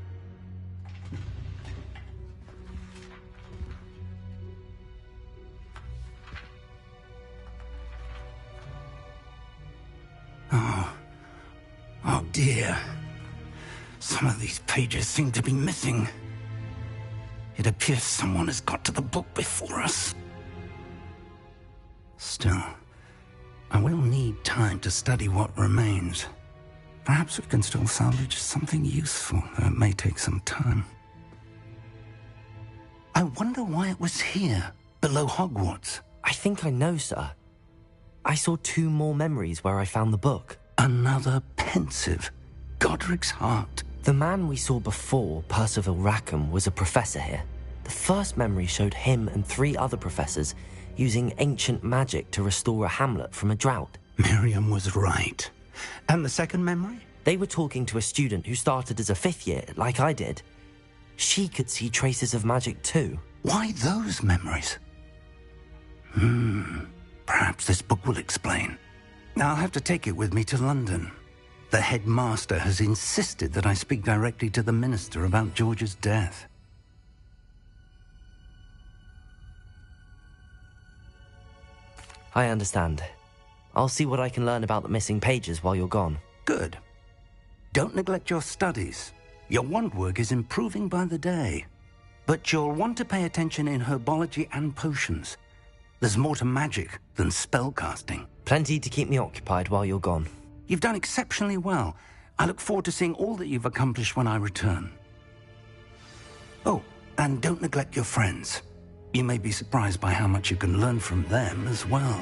Oh dear. Some of these pages seem to be missing. It appears someone has got to the book before us. Still, I will need time to study what remains. Perhaps we can still salvage something useful, though it may take some time. I wonder why it was here, below Hogwarts. I think I know, sir. I saw 2 more memories where I found the book. Another pensive. Godric's heart. The man we saw before, Percival Rackham, was a professor here. The first memory showed him and 3 other professors using ancient magic to restore a hamlet from a drought. Miriam was right. And the second memory? They were talking to a student who started as a 5th year, like I did. She could see traces of magic too. Why those memories? Perhaps this book will explain. I'll have to take it with me to London. The headmaster has insisted that I speak directly to the minister about George's death. I understand. I'll see what I can learn about the missing pages while you're gone. Good. Don't neglect your studies. Your wand work is improving by the day. But you'll want to pay attention in herbology and potions. There's more to magic than spellcasting. Plenty to keep me occupied while you're gone. You've done exceptionally well. I look forward to seeing all that you've accomplished when I return. Oh, and don't neglect your friends. You may be surprised by how much you can learn from them as well.